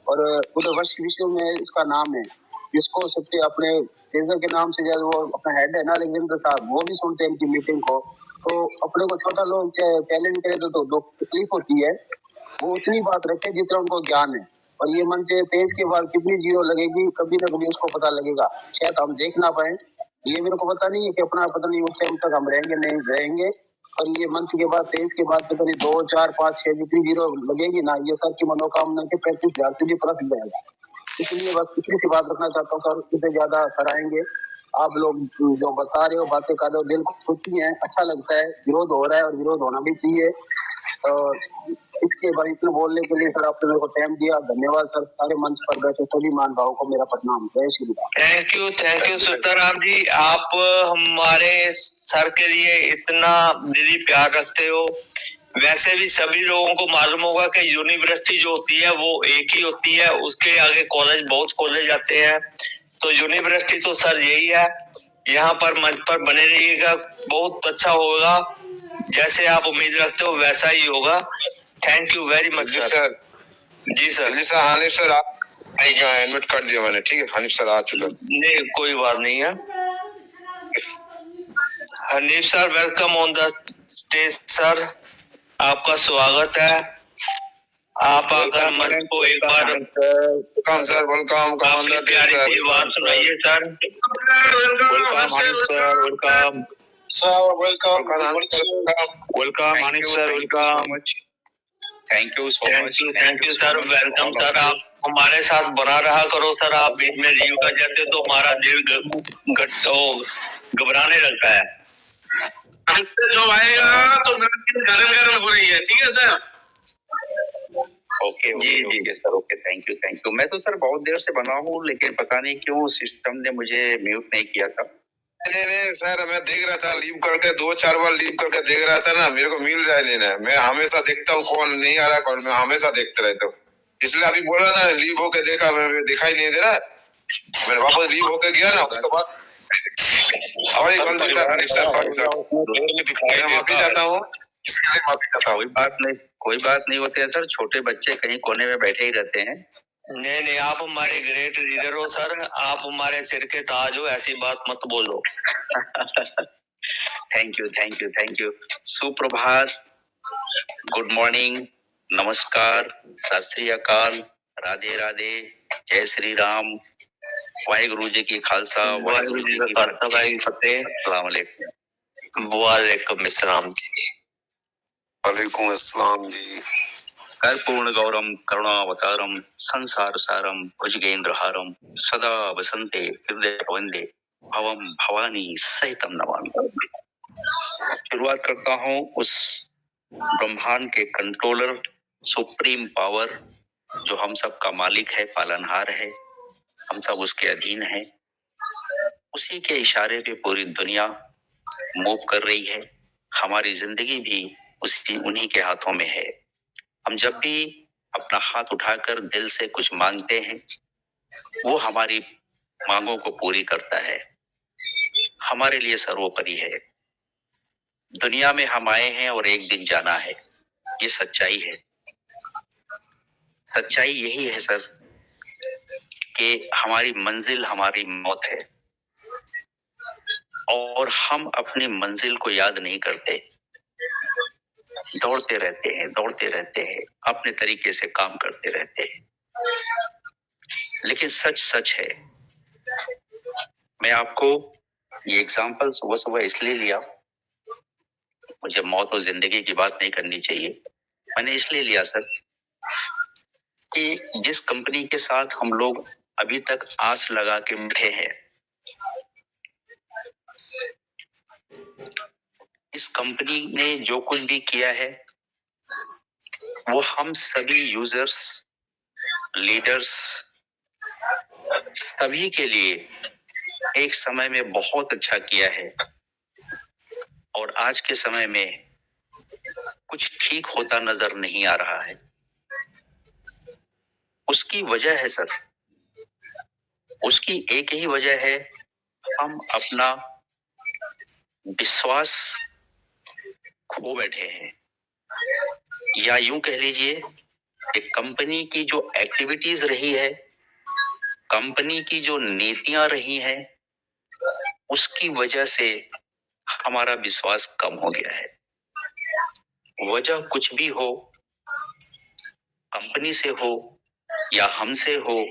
Speaker 2: और पूरे वर्ष विश्व में इसका नाम है, जिसको सबसे अपने तेजर के नाम से जब वो अपना हेड है ना लेजेंद्र साहब, वो भी सुनते हैं इनकी मीटिंग को। तो अपने को छोटा लोग चैलेंज करे तो तकलीफ होती है, वो उतनी बात रखे जितना उनको ज्ञान है। और ये मंच 23 के बाद कितनी 0 लगेगी कभी ना कभी उसको पता लगेगा, शायद हम देख ना पाए। ये मेरे को पता नहीं है कि अपना पता नहीं उस टाइम तक हम रहेंगे नहीं रहेंगे। और ये मंच के बाद 23 के बाद पता नहीं 2, 4, 5, 6 जितनी 0 लगेगी ना, ये सर की मनोकामना के 35,000 से भी परख जाएगा। इसलिए बस इतनी सी बात रखना चाहता हूँ सर, इससे ज्यादा सराहेंगे आप लोग जो बता रहे हो, बातें कर रहे हो, दिल को खुशी है, अच्छा लगता है। विरोध हो रहा है और विरोध होना भी चाहिए। और इसके बाद इतना बोलने के लिए सर आपने मेरे को टाइम दिया, धन्यवाद सर। सारे मंच पर बैठे सभी मान भाव को मेरा प्रणाम। जय श्री राम।
Speaker 1: थैंक यू सुतराम जी, आप हमारे सर के लिए इतना दिली प्यार रखते हो। वैसे भी सभी लोगों को मालूम होगा कि यूनिवर्सिटी जो होती है वो एक ही होती है, उसके आगे बहुत कॉलेज आते हैं। तो यूनिवर्सिटी तो सर यही है। यहाँ पर मंच पर बने रहिएगा, बहुत अच्छा होगा। जैसे आप उम्मीद रखते हो वैसा ही होगा। Thank you very much sir. जी सर।
Speaker 7: हनीफ सर आप एडमिट कर दिया मैंने। ठीक है हनीफ सर आ चुका।
Speaker 1: नहीं कोई बात नहीं है। Hanif sir welcome on the stage sir, आपका स्वागत है। आप आकर मंच को एक बार
Speaker 7: वेलकम सर, वेलकम
Speaker 1: प्यारी सी बात सुनाइए sir.
Speaker 7: Welcome Hanif sir, welcome
Speaker 11: sir welcome
Speaker 7: welcome Hanif sir, welcome.
Speaker 1: Thank you sir, welcome sir. आप हमारे साथ बना रहा करो सर। आप बीच में लीव कर जाते तो हमारा दिल घबराने लगता है।
Speaker 10: जो आएगा तो गरम गरम हो रही है, ठीक है sir.
Speaker 1: Okay sir, okay, thank you. मैं तो सर बहुत देर से बना हूँ, लेकिन पता नहीं क्यों सिस्टम ने मुझे म्यूट नहीं किया था।
Speaker 12: नहीं सर, मैं देख रहा था लीव करके 2-4 बार लीव करके देख रहा था ना, मेरे को मिल रहा नहीं ना। मैं हमेशा देखता हूँ कौन नहीं आ रहा, कौन, मैं हमेशा देखते रहता हूँ। इसलिए अभी बोल रहा था लीव होके देखा, मैं दिखाई नहीं दे रहा। मैं वापस लीव होके गया ना, उसके बाद सॉरी माफी चाहता हूँ, इसके लिए माफी चाहता हूँ।
Speaker 1: कोई बात नहीं होती है सर। छोटे बच्चे कहीं कोने में बैठे ही रहते हैं। नहीं, आप हमारे ग्रेट लीडर हो सर। आप हमारे सिर के ताज हो, ऐसी बात मत बोलो। Thank you. सुप्रभात, गुड मॉर्निंग, नमस्कार, सत श्री अकाल, राधे राधे, जय श्री राम, वाहिगुरु जी की खालसा, वाहिगुरु जी की फतेह, अस्सलाम वालेकुम। वालेकुम अस्सलाम जी।
Speaker 12: वालेकुम अस्सलाम जी।
Speaker 1: कर्पूर्ण गौरम करुणावतारम संसार सारम भुजगेंद्रहारम सदा वसंते हृदय वंदे भवम भवानी सहितम नमामि। शुरुआत करता हूँ उस ब्रह्मांड के कंट्रोलर, सुप्रीम पावर, जो हम सब का मालिक है, पालनहार है, हम सब उसके अधीन है। उसी के इशारे पे पूरी दुनिया मूव कर रही है। हमारी जिंदगी भी उन्हीं के हाथों में है। हम जब भी अपना हाथ उठाकर दिल से कुछ मांगते हैं, वो हमारी मांगों को पूरी करता है। हमारे लिए सर्वोपरि है। दुनिया में हम आए हैं और एक दिन जाना है, ये सच्चाई है। सच्चाई यही है सर कि हमारी मंजिल हमारी मौत है, और हम अपनी मंजिल को याद नहीं करते। दौड़ते रहते हैं, अपने तरीके से काम करते रहते हैं। लेकिन सच है। मैं आपको ये एग्जाम्पल सुबह इसलिए लिया, मुझे मौत और जिंदगी की बात नहीं करनी चाहिए। मैंने इसलिए लिया सर कि जिस कंपनी के साथ हम लोग अभी तक आस लगा के बैठे हैं, इस कंपनी ने जो कुछ भी किया है वो हम सभी यूजर्स, लीडर्स, सभी के लिए एक समय में बहुत अच्छा किया है, और आज के समय में कुछ ठीक होता नजर नहीं आ रहा है। उसकी वजह है सर, उसकी एक ही वजह है, हम अपना विश्वास खो बैठे हैं। या यूं कह लीजिए कि कंपनी की जो एक्टिविटीज रही है, कंपनी की जो नीतियां रही हैं, उसकी वजह से हमारा विश्वास कम हो गया है। वजह कुछ भी हो, कंपनी से हो या हमसे हो,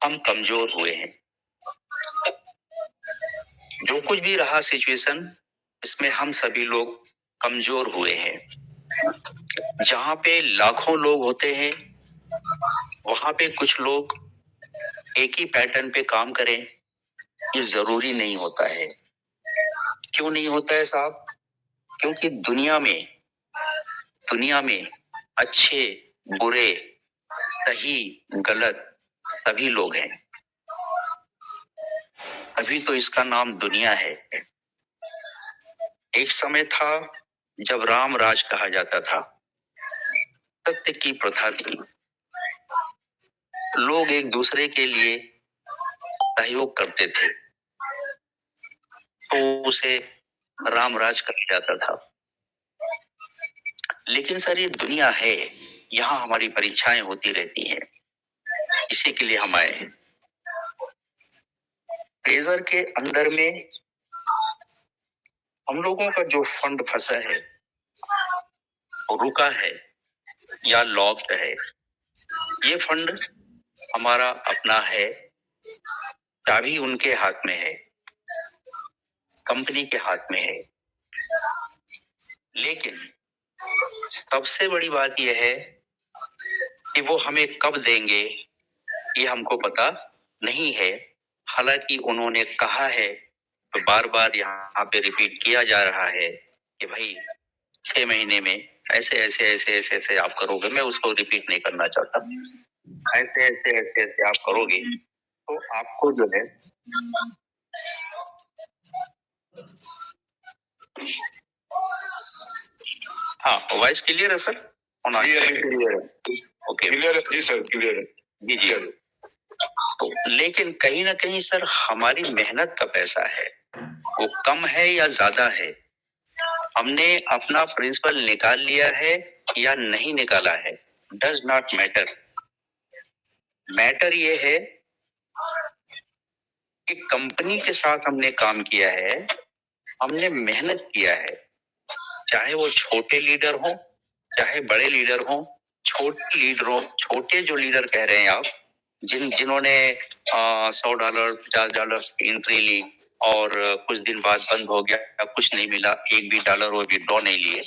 Speaker 1: हम कमजोर हुए हैं। जो कुछ भी रहा सिचुएशन, इसमें हम सभी लोग कमजोर हुए हैं। जहां पे लाखों लोग होते हैं, वहां पे कुछ लोग एक ही पैटर्न पे काम करें, ये जरूरी नहीं होता है। क्यों नहीं होता है साहब? क्योंकि दुनिया में अच्छे, बुरे, सही, गलत सभी लोग हैं। अभी तो इसका नाम दुनिया है। एक समय था जब राम राज कहा जाता था, सत्य की प्रथा थी, लोग एक दूसरे के लिए सहयोग करते थे, तो उसे राम राज कहा जाता था। लेकिन सर ये दुनिया है, यहाँ हमारी परीक्षाएं होती रहती हैं, इसी के लिए हम आए हैं। ट्रेजर के अंदर में हम लोगों का जो फंड फंसा है, रुका है या लॉक्ड है, ये फंड हमारा अपना है, चाबी उनके हाथ में है, कंपनी के हाथ में है। लेकिन
Speaker 13: सबसे बड़ी बात यह है कि वो हमें कब देंगे ये हमको पता नहीं है। हालांकि उन्होंने कहा है, तो बार बार यहाँ पे रिपीट किया जा रहा है कि भाई 6 महीने में ऐसे ऐसे ऐसे ऐसे ऐसे आप करोगे। मैं उसको रिपीट नहीं करना चाहता। ऐसे ऐसे ऐसे ऐसे आप करोगे तो आपको जो है हाँ, वॉइस क्लियर है सर?
Speaker 12: क्लियर है।
Speaker 13: ओके,
Speaker 12: क्लियर है जी सर, क्लियर है
Speaker 13: जी जी। तो लेकिन कहीं ना कहीं सर हमारी मेहनत का पैसा है, वो कम है या ज्यादा है? हमने अपना प्रिंसिपल निकाल लिया है या नहीं निकाला है, डज नॉट मैटर। मैटर ये है कि कंपनी के साथ हमने काम किया है, हमने मेहनत किया है। चाहे वो छोटे लीडर हो, चाहे बड़े लीडर हो, छोटे लीडरों, छोटे जो लीडर कह रहे हैं आप, जिन्होंने $100 $50 की एंट्री ली और कुछ दिन बाद बंद हो गया, कुछ नहीं मिला, एक भी डॉलर वो विड्रॉ नहीं लिए,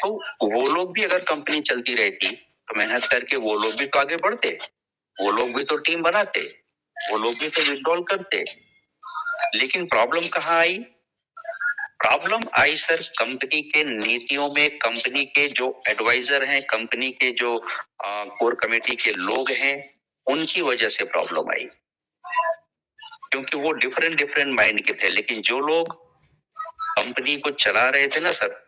Speaker 13: तो वो लोग भी अगर कंपनी चलती रहती तो मेहनत करके वो लोग भी तो आगे बढ़ते, वो लोग भी तो टीम बनाते, वो लोग भी तो विड्रॉल करते। लेकिन प्रॉब्लम कहाँ आई? प्रॉब्लम आई सर कंपनी के नीतियों में, कंपनी के जो एडवाइजर हैं, कंपनी के जो कोर कमेटी के लोग हैं, उनकी वजह से प्रॉब्लम आई, क्योंकि वो डिफरेंट माइंड के थे। लेकिन जो लोग कंपनी को चला रहे थे ना सर,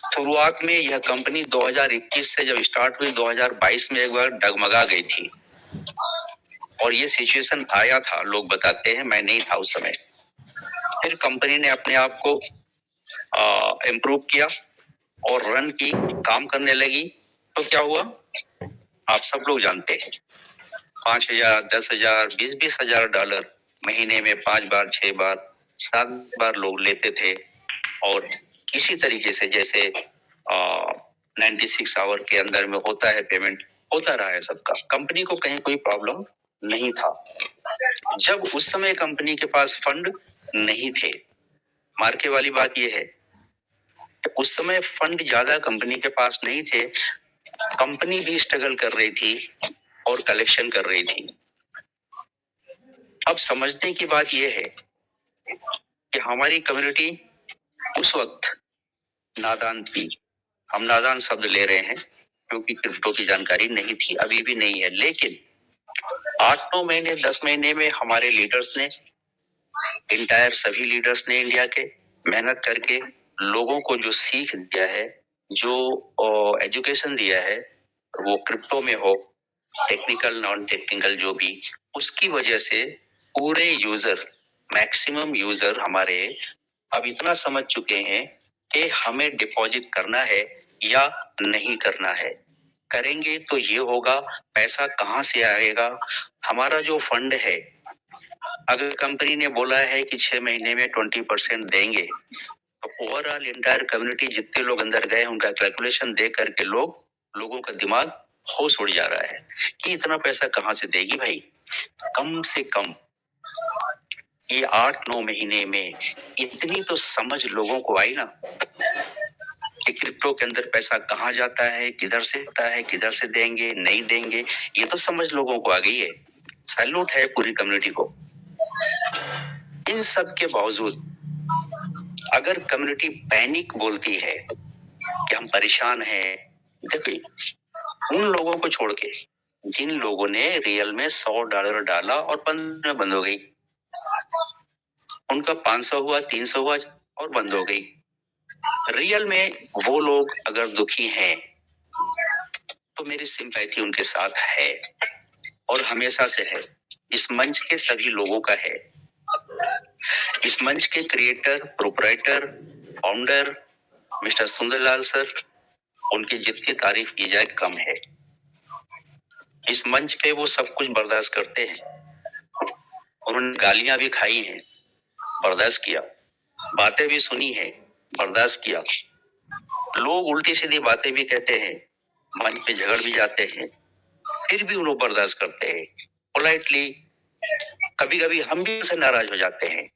Speaker 13: शुरुआत में यह कंपनी 2021 से जब स्टार्ट हुई, 2022 में एक बार डगमगा गई थी और ये सिचुएशन आया था, लोग बताते हैं, मैं नहीं था उस समय। फिर कंपनी ने अपने आप को इम्प्रूव किया और रन की, काम करने लगी, तो क्या हुआ आप सब लोग जानते हैं। 5,000, 10,000, 20,000 डॉलर महीने में 5 बार, 6 बार, 7 बार लोग लेते थे। और इसी तरीके से जैसे 96 आवर के अंदर में होता है पेमेंट, होता रहा है सबका। कंपनी को कहीं कोई प्रॉब्लम नहीं था। जब उस समय कंपनी के पास फंड नहीं थे, मार्के वाली बात यह है कि उस समय फंड ज्यादा कंपनी के पास नहीं थे, कंपनी भी स्ट्रगल कर रही थी और कलेक्शन कर रही थी। अब समझने की बात यह है कि हमारी कम्युनिटी उस वक्त नादान थी। हम नादान शब्द ले रहे हैं क्योंकि क्रिप्टो की जानकारी नहीं थी, अभी भी नहीं है। लेकिन 8-9 महीने, 10 महीने में हमारे लीडर्स ने, इंटायर सभी लीडर्स ने इंडिया के मेहनत करके लोगों को जो सीख दिया है, जो एजुकेशन दिया है, वो क्रिप्टो में हो, टेक्निकल नॉन टेक्निकल जो भी, उसकी वजह से पूरे यूजर, मैक्सिमम यूजर हमारे अब इतना समझ चुके हैं कि हमें डिपॉजिट करना है या नहीं करना है। करेंगे तो ये होगा, पैसा कहाँ से आएगा, हमारा जो फंड है, अगर कंपनी ने बोला है कि 6 महीने में 20% देंगे, तो ओवरऑल इंटायर कम्युनिटी जितने लोग अंदर गए, उनका कैलकुलेशन दे करके लोगों का दिमाग होश उड़ जा रहा है कि इतना पैसा कहाँ से देगी भाई। कम से कम ये 8-9 महीने में इतनी तो समझ लोगों को आई ना कि क्रिप्टो के अंदर पैसा कहाँ जाता है, किधर से आता है, किधर से देंगे, नहीं देंगे, ये तो समझ लोगों को आ गई है। सैल्यूट है पूरी कम्युनिटी को। इन सब के बावजूद अगर कम्युनिटी पैनिक बोलती है कि हम परेशान हैं, देखिए उन लोगों को छोड़ के जिन लोगों ने रियल में $100 डाला और 15 में बंद हो गई, उनका 500 हुआ, 300 हुआ और बंद हो गई। रियल में वो लोग अगर दुखी हैं तो मेरी सिंपैथी उनके साथ है और हमेशा से है। इस मंच के सभी लोगों का है। इस मंच के creator, proprietor, founder mister Sundarlal sir, उनकी जितनी तारीफ की जाए कम है। इस मंच पे वो सब कुछ बर्दाश्त करते हैं। उन्होंने गालियां भी खाई हैं, बर्दाश्त किया, बातें भी सुनी है, बर्दाश्त किया। लोग उल्टी सीधी बातें भी कहते हैं, मंच पे झगड़ भी जाते हैं, फिर भी उन्हें बर्दाश्त करते हैं पोलाइटली। कभी कभी हम भी उनसे नाराज हो जाते हैं,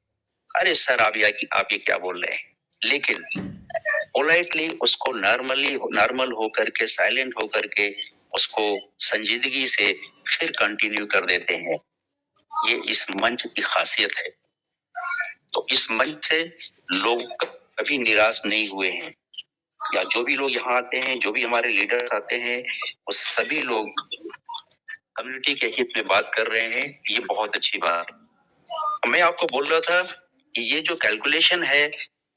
Speaker 13: अरे सर आप ये क्या बोल रहे हैं। लेकिन पोलाइटली उसको नॉर्मल होकर के, साइलेंट होकर के उसको संजीदगी से फिर कंटिन्यू कर देते हैं। ये इस मंच की खासियत है। तो इस मंच से लोग कभी निराश नहीं हुए हैं, या जो भी लोग यहाँ आते हैं, जो भी हमारे लीडर्स आते हैं, वो सभी लोग कम्युनिटी के हित में बात कर रहे हैं। ये बहुत अच्छी बात। मैं आपको बोल रहा था कि ये जो कैलकुलेशन है,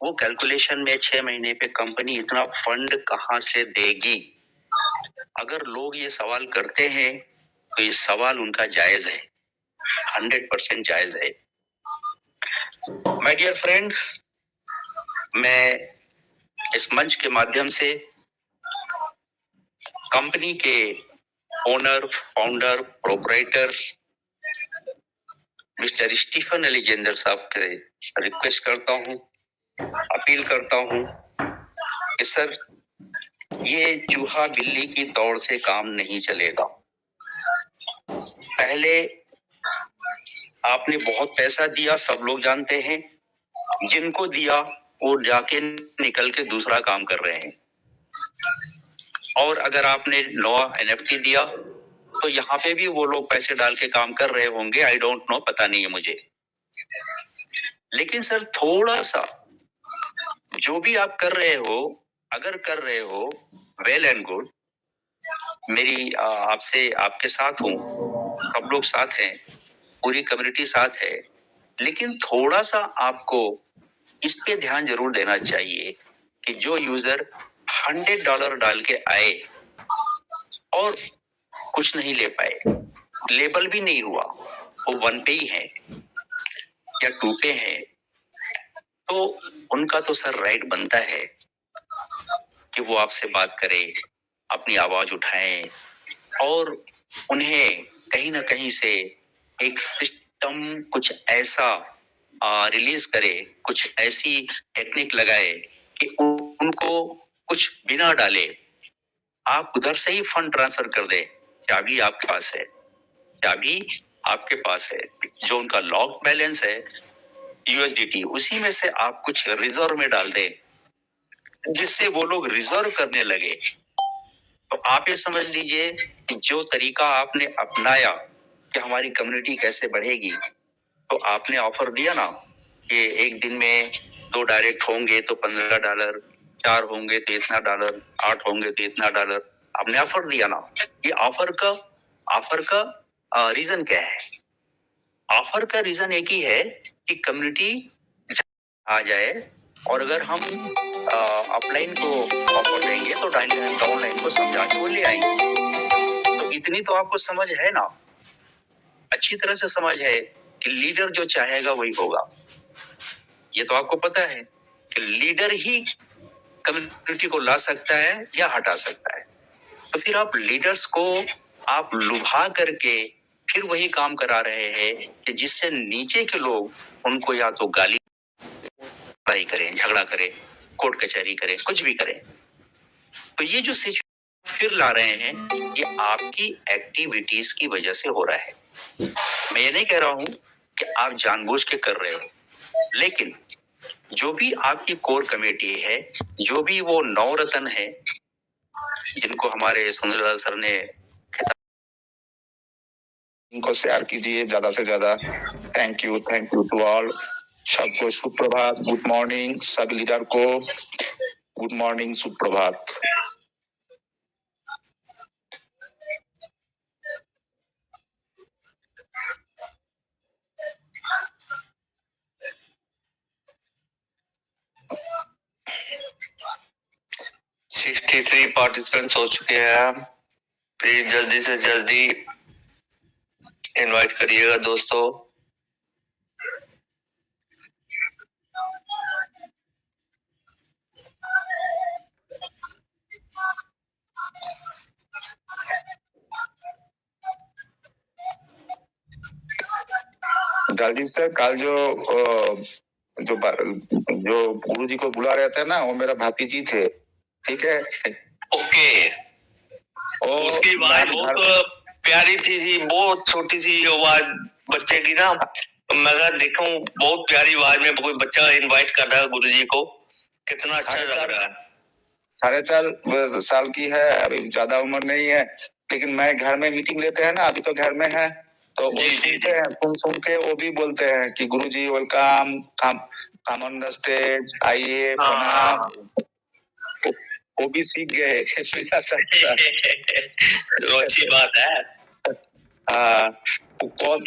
Speaker 13: वो कैलकुलेशन में 6 महीने पे कंपनी इतना फंड कहाँ से देगी? अगर लोग ये सवाल करते हैं तो ये सवाल उनका जायज है, 100% जायज है। माय डियर फ्रेंड, मैं इस मंच के माध्यम से कंपनी के owner, founder, proprietor mister Stephen Alexander साहब से रिक्वेस्ट करता हूं, अपील करता हूं कि सर, ये चूहा बिल्ली की दौड़ से काम नहीं चलेगा। पहले आपने बहुत पैसा दिया, सब लोग जानते हैं। जिनको दिया वो जाके निकल के दूसरा काम कर रहे हैं। और अगर आपने नया NFT दिया तो यहाँ पे भी वो लोग पैसे डाल के काम कर रहे होंगे। आई डोंट नो, पता नहीं है मुझे। लेकिन सर, थोड़ा सा जो भी आप कर रहे हो, अगर कर रहे हो, वेल एंड गुड। मेरी आपसे, आपके साथ हूँ, सब लोग साथ हैं, पूरी कम्युनिटी साथ है। लेकिन थोड़ा सा आपको इस पे ध्यान जरूर देना चाहिए कि जो यूजर $100 डाल के आए और कुछ नहीं ले पाए, लेबल भी नहीं हुआ, वो 1 पे ही है या 2 पे है, तो उनका तो सर राइट बनता है कि वो आपसे बात करें, अपनी आवाज उठाएं और उन्हें कहीं ना कहीं से एक सिस्टम कुछ ऐसा रिलीज करे, कुछ ऐसी टेक्निक लगाए कि उनको कुछ बिना डाले आप उधर से ही फंड ट्रांसफर कर दे। चाबी आपके पास है, चाबी आपके पास है। जो उनका लॉक बैलेंस है USDT, उसी में से आप कुछ रिजर्व में डाल दें, जिससे वो लोग रिजर्व करने लगे। तो आप ये समझ लीजिए कि जो तरीका आपने अपनाया कि हमारी कम्युनिटी कैसे बढ़ेगी, तो आपने ऑफर दिया ना कि एक दिन में 2 डायरेक्ट होंगे तो $15, 4 होंगे तो इतना $, 8 होंगे तो इतना $। आपने ऑफर दिया ना। ये ऑफर का रीजन क्या है? ऑफर का रीजन एक ही है कि कम्युनिटी आ जाए, और अगर हम अपलाइन को ऑफर देंगे तो डाउनलाइन को समझा के वो ले आएंगे। तो इतनी तो आपको समझ है ना, अच्छी तरह से समझ है कि लीडर जो चाहेगा वही होगा। ये तो आपको पता है कि लीडर ही कम्युनिटी को ला सकता है या हटा सकता है। तो फिर आप लीडर्स को आप लुभा करके फिर वही काम करा रहे हैं कि जिससे नीचे के लोग उनको या तो गाली करें, झगड़ा करें, कोर्ट कचहरी करें, कुछ भी करें। तो ये जो सिचुएशन फिर ला रहे हैं, ये आपकी एक्टिविटीज की वजह से हो रहा है। मैं ये नहीं कह रहा हूं कि आप जानबूझ के कर रहे हो, लेकिन जो भी आपकी कोर कमेटी है, जो भी वो 9 रत्न है जिनको हमारे सुंदरलाल सर ने,
Speaker 4: इनको शेयर कीजिए ज्यादा से ज्यादा। Thank you to all. सबको सुप्रभात, गुड मॉर्निंग। सभी लीडर को गुड मॉर्निंग, सुप्रभात।
Speaker 1: $63 पार्टिसिपेंट्स हो चुके हैं। प्लीज जल्दी से जल्दी इनवाइट करिएगा दोस्तों।
Speaker 4: गाजी सर, कल जो गुरु जी को बुला रहे थे ना, वो मेरा भातीजी थे, ठीक है?
Speaker 1: ओके। उसकी आवाज बहुत प्यारी थी, बहुत छोटी सी आवाज बच्चे की ना। मैं देखूं बहुत प्यारी आवाज में कोई बच्चा इनवाइट कर रहा है गुरुजी को कितना अच्छा लग रहा है।
Speaker 4: 4.5 साल की है, अभी ज्यादा उम्र नहीं है, लेकिन मैं घर में मीटिंग लेते हैं ना, अभी तो घर में है, तो वो सुनते हैं, सुन के वो भी बोलते हैं कि गुरुजी welcome, come on the stage, आइए प्रणाम। वो भी सीख गए।
Speaker 1: तो अच्छी बात है।
Speaker 4: कौन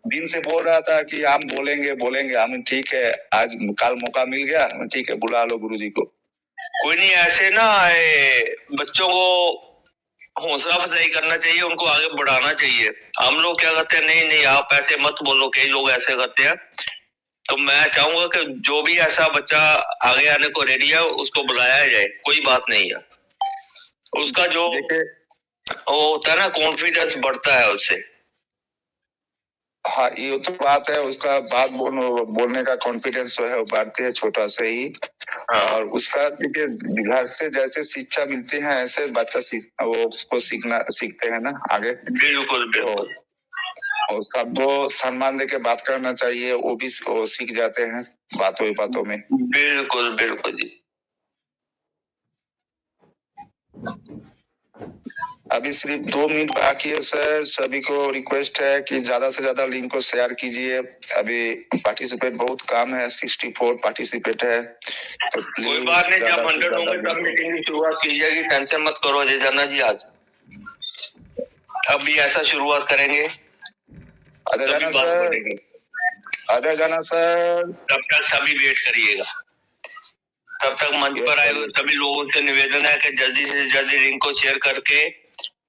Speaker 4: दिन से बोल रहा था कि हम बोलेंगे, हम ठीक है, आज कल मौका मिल गया, ठीक है, बुला लो गुरुजी को।
Speaker 1: कोई नहीं, ऐसे ना बच्चों को हौसला अफजाई करना चाहिए, उनको आगे बढ़ाना चाहिए। हम लोग क्या करते हैं, नहीं आप ऐसे मत बोलो, कई लोग ऐसे करते हैं। तो मैं चाहूंगा कि जो भी ऐसा बच्चा आगे आने को रेडी है उसको बुलाया जाए, कोई बात नहीं है। उसका जो वो होता है ना, कॉन्फिडेंस बढ़ता है उससे।
Speaker 4: हाँ, ये तो बात है, उसका बात बोलने का कॉन्फिडेंस जो है वो बढ़ती है छोटा से ही। और उसका देखिए, घर से जैसे शिक्षा मिलती है ऐसे बच्चा वो उसको सीखते हैं ना आगे।
Speaker 1: बिल्कुल।
Speaker 4: और सबको सम्मान देके बात करना चाहिए, वो भी सीख जाते हैं बातों में।
Speaker 1: बिल्कुल जी।
Speaker 4: अभी सिर्फ 2 मिनट बाकी है सर, सभी को रिक्वेस्ट है कि ज्यादा से ज्यादा लिंक को शेयर कीजिए। अभी पार्टिसिपेट बहुत कम है, 64 पार्टिसिपेट है, तो
Speaker 1: कोई बात नहीं, जब 100 होंगे तब मीटिंग की शुरुआत की जाएगी, टेंशन मत करो अजय जाना जी। आज अभी ऐसा शुरुआत करेंगे।
Speaker 4: अजय जाना सर,
Speaker 1: तब तक सभी वेट करिएगा। तब तक मंच पर आए हुए सभी लोगों से निवेदन है कि जल्दी से जल्दी लिंक को शेयर करके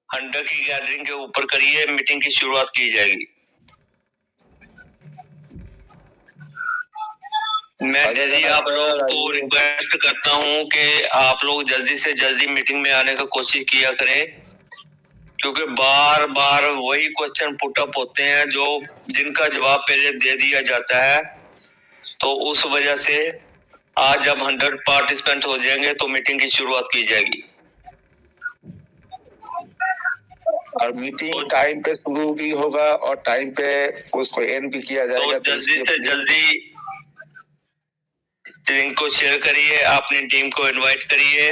Speaker 1: 100 की गैदरिंग के ऊपर करिए, मीटिंग की शुरुआत की जाएगी। मैं जी आप लोगों को रिक्वेस्ट करता हूं कि आप लोग जल्दी से जल्दी मीटिंग में आने की कोशिश किया करें, क्योंकि बार बार वही क्वेश्चन पुटअप होते हैं जो जिनका जवाब पहले दे दिया जाता है। तो उस वजह से आज जब 100 पार्टिसिपेंट हो जाएंगे तो मीटिंग की शुरुआत की जाएगी।
Speaker 4: और मीटिंग टाइम पे शुरू भी होगा और टाइम पे उसको एंड भी किया जाएगा।
Speaker 1: तो जल्दी से जल्दी लिंक को शेयर करिए, अपनी टीम को इनवाइट करिए।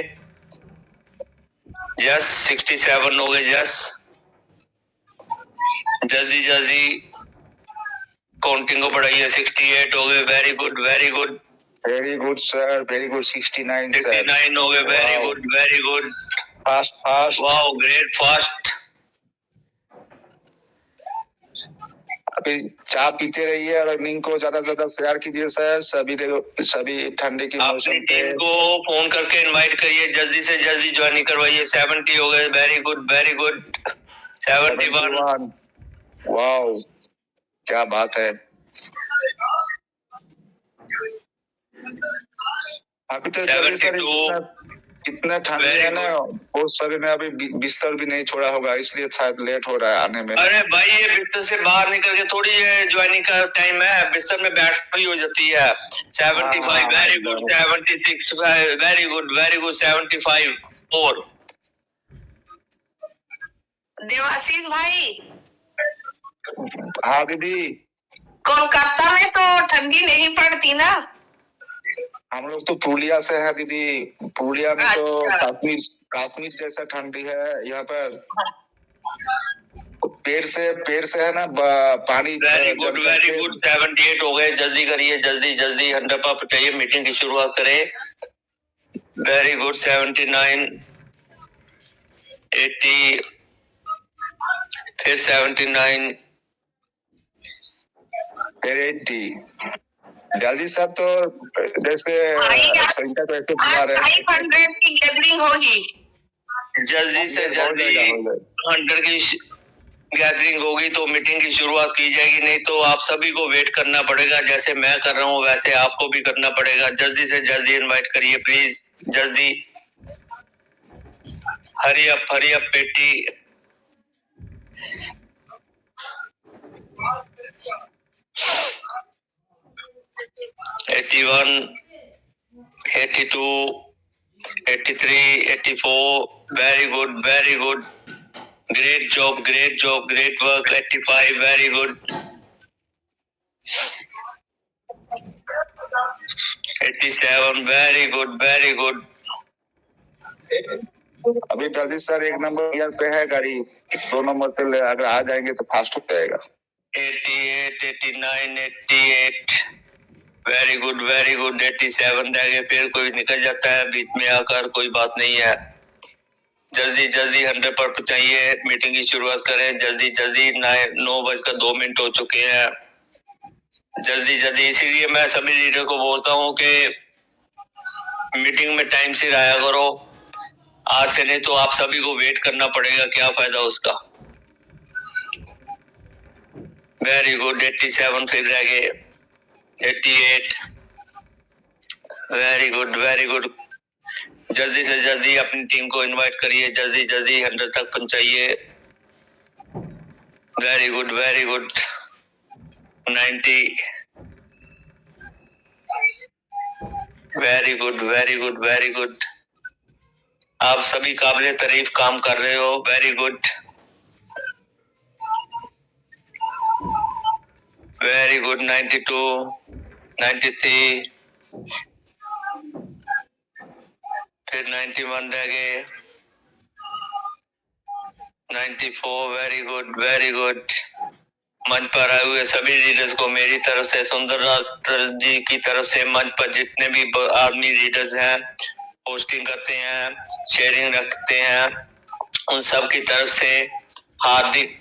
Speaker 1: यस 67 हो गए, यस जल्दी काउंटिंग को बढ़ाइए। 68 हो गए, very good sir, very good. 69 हो गए, very good fast, wow great fast.
Speaker 4: अभी चाय पीते रहिए और लिंक को ज्यादा से ज्यादा शेयर कीजिए सर। सभी ठंडे की मौसम
Speaker 1: अपनी टीम को फोन करके इनवाइट करिए, जल्दी से जल्दी ज्वाइन करवाइए। 70 हो गए, वेरी गुड 71।
Speaker 4: वाओ, क्या बात है। अभी तो इतना ठंड है ना, बहुत सारे ने अभी बिस्तर भी नहीं छोड़ा होगा, इसलिए शायद लेट हो रहा है आने में।
Speaker 1: अरे भाई, ये बिस्तर से बाहर निकल के थोड़ी ज्वाइनिंग का टाइम है, बिस्तर में बैठ भी हो जाती है। 75 वेरी गुड, 76 वेरी गुड 75 और
Speaker 14: देवाशीष भाई।
Speaker 4: हाँ दीदी,
Speaker 14: कोलकाता में तो ठंडी नहीं पड़ती ना?
Speaker 4: हम लोग तो पुरुलिया से है दीदी, पुरुलिया में तो कश्मीर जैसा ठंडी है यहाँ पर। पेड़ से है ना पानी।
Speaker 1: वेरी गुड 78 हो गए, जल्दी करिए, जल्दी 100 पर चाहिए, मीटिंग की शुरुआत करें। वेरी गुड 79 80 फिर 79
Speaker 4: फिर 80। जल्दी सब तो जैसे
Speaker 14: 500 की गैदरिंग होगी।
Speaker 1: जल्दी से जल्दी 100 की गैदरिंग होगी तो मीटिंग की शुरुआत की जाएगी। नहीं तो आप सभी को वेट करना पड़ेगा, जैसे मैं कर रहा हूँ वैसे आपको भी करना पड़ेगा। जल्दी से जल्दी इनवाइट करिए प्लीज, जल्दी। हरी अप बेटी। (81) 82 83 84 very good great job great work 85 very good 87, very good, very good.
Speaker 4: अभी दलजीत सर 1 नंबर गियर पे है गाड़ी, 2 नंबर पे अगर आ जाएंगे तो फास्ट हो जाएगा।
Speaker 1: 88, 89, 88, वेरी गुड, वेरी गुड। 87 रह गए, फिर कोई निकल जाता है बीच में आकर, कोई बात नहीं है। जल्दी जल्दी 100 पर पहुंचाइए, मीटिंग की शुरुआत करें जल्दी जल्दी। 9:02 हो चुके हैं, जल्दी जल्दी। इसीलिए मैं सभी लीडर को बोलता हूँ कि मीटिंग में टाइम से आया करो, आज से नहीं तो आप सभी को वेट करना पड़ेगा, क्या फायदा उसका। Very good. 87 फिर रह गए। 88, वेरी गुड, वेरी गुड। जल्दी से जल्दी अपनी टीम को इनवाइट करिए, जल्दी जल्दी 100 तक पहुंचाइए। Very good, very good. 90, very good, very good, very good. आप सभी काबिले तारीफ काम कर रहे हो, वेरी गुड, वेरी गुड। 92, 93, फिर 91 रह गए। 94, वेरी गुड, वेरी गुड। मंच पर आए हुए सभी लीडर्स को मेरी तरफ से, सुंदरराज जी की तरफ से, मंच पर जितने भी आदमी लीडर्स हैं, पोस्टिंग करते हैं, शेयरिंग रखते हैं, उन सब की तरफ से हार्दिक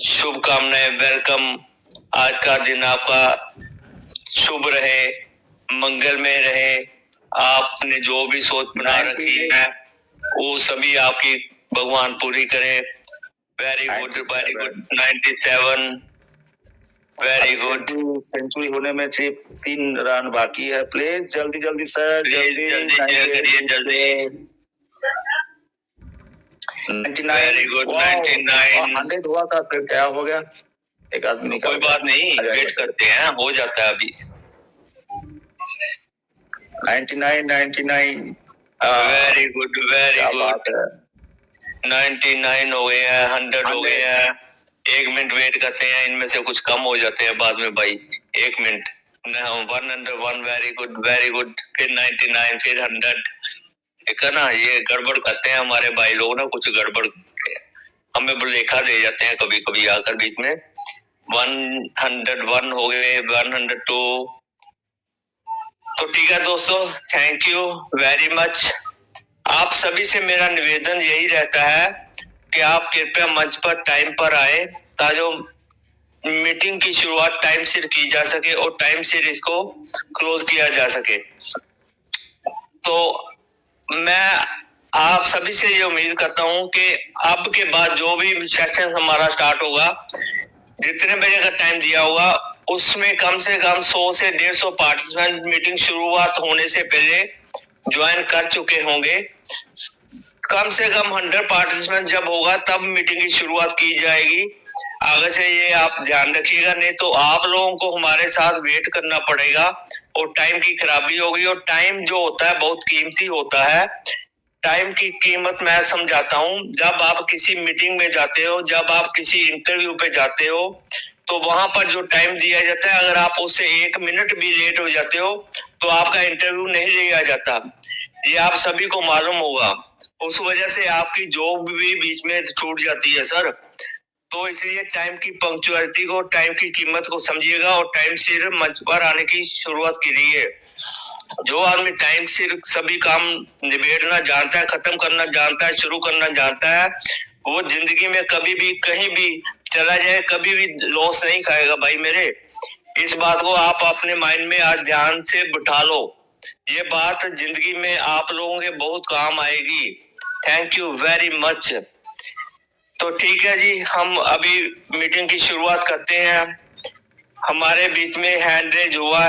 Speaker 1: शुभकामनाएं, वेलकम। आज का दिन आपका शुभ रहे, मंगलमय रहे। आपने जो भी सोच बना रखी है वो सभी आपकी भगवान पूरी करे। Very good, very good. 97, very good.
Speaker 4: Century होने में सिर्फ 3 रन बाकी है, प्लीज जल्दी जल्दी सर, जल्दी
Speaker 1: करिए, जल्दी।
Speaker 4: 99,
Speaker 1: वेरी गुड। 99,
Speaker 4: 100 हुआ था, फिर क्या हो गया, एक आदमी
Speaker 1: कोई बात नहीं, वेट करते हैं, हो जाता है अभी।
Speaker 4: 99,
Speaker 1: वेरी गुड, वेरी गुड। 99 हो गए हैं, 100 हो गए हैं। 1 मिनट वेट करते हैं, इनमें से कुछ कम हो जाते हैं बाद में भाई। 1 minute. 101, very good, very good. फिर 99, फिर 100। ठीक है ना, ये गड़बड़ करते हैं हमारे भाई लोग ना, कुछ गड़बड़ करते हैं, हमें लेखा दे जाते हैं कभी कभी आकर बीच में। 101 हो गए, 102। तो ठीक है दोस्तों, थैंक यू वेरी मच। आप सभी से मेरा निवेदन यही रहता है कि आप कृपया मंच पर टाइम पर आए, ताकि मीटिंग की शुरुआत टाइम से की जा सके और टाइम से इसको क्लोज किया जा सके। तो मैं आप सभी से ये उम्मीद करता हूं कि अब के बाद जो भी सेशन हमारा स्टार्ट होगा, जितने बजे का टाइम दिया होगा, उसमें कम से कम 100 से 150 पार्टिसिपेंट मीटिंग शुरुआत होने से पहले ज्वाइन कर चुके होंगे। कम से कम 100 पार्टिसिपेंट जब होगा तब मीटिंग की शुरुआत की जाएगी। आगे से ये आप ध्यान रखिएगा, नहीं तो आप लोगों को हमारे साथ वेट करना पड़ेगा और टाइम की खराबी होगी। और टाइम जो होता है बहुत कीमती होता है। टाइम की कीमत मैं समझाता हूँ। जब आप किसी मीटिंग में जाते हो, जब आप किसी इंटरव्यू पे जाते हो, तो वहां पर जो टाइम दिया जाता है, अगर आप उससे 1 मिनट भी लेट हो जाते हो तो आपका इंटरव्यू नहीं लिया जाता। ये आप सभी को मालूम होगा। उस वजह से आपकी जॉब भी बीच में छूट जाती है सर। तो इसलिए टाइम की पंक्चुअलिटी को, टाइम की कीमत को समझिएगा और टाइम से मंच पर आने की शुरुआत कीजिए। जो आदमी टाइम से सभी काम निबेड़ना जानता है, खत्म करना जानता है, शुरू करना जानता है, वो जिंदगी में कभी भी कहीं भी चला जाए कभी भी लॉस नहीं खाएगा भाई मेरे। इस बात को आप अपने माइंड में आज ध्यान से बिठा लो। ये बात जिंदगी में आप लोगों के बहुत काम आएगी। Thank you very much. तो ठीक है जी, हम अभी मीटिंग की शुरुआत करते हैं। हमारे बीच में हैंड रेज हुआ है।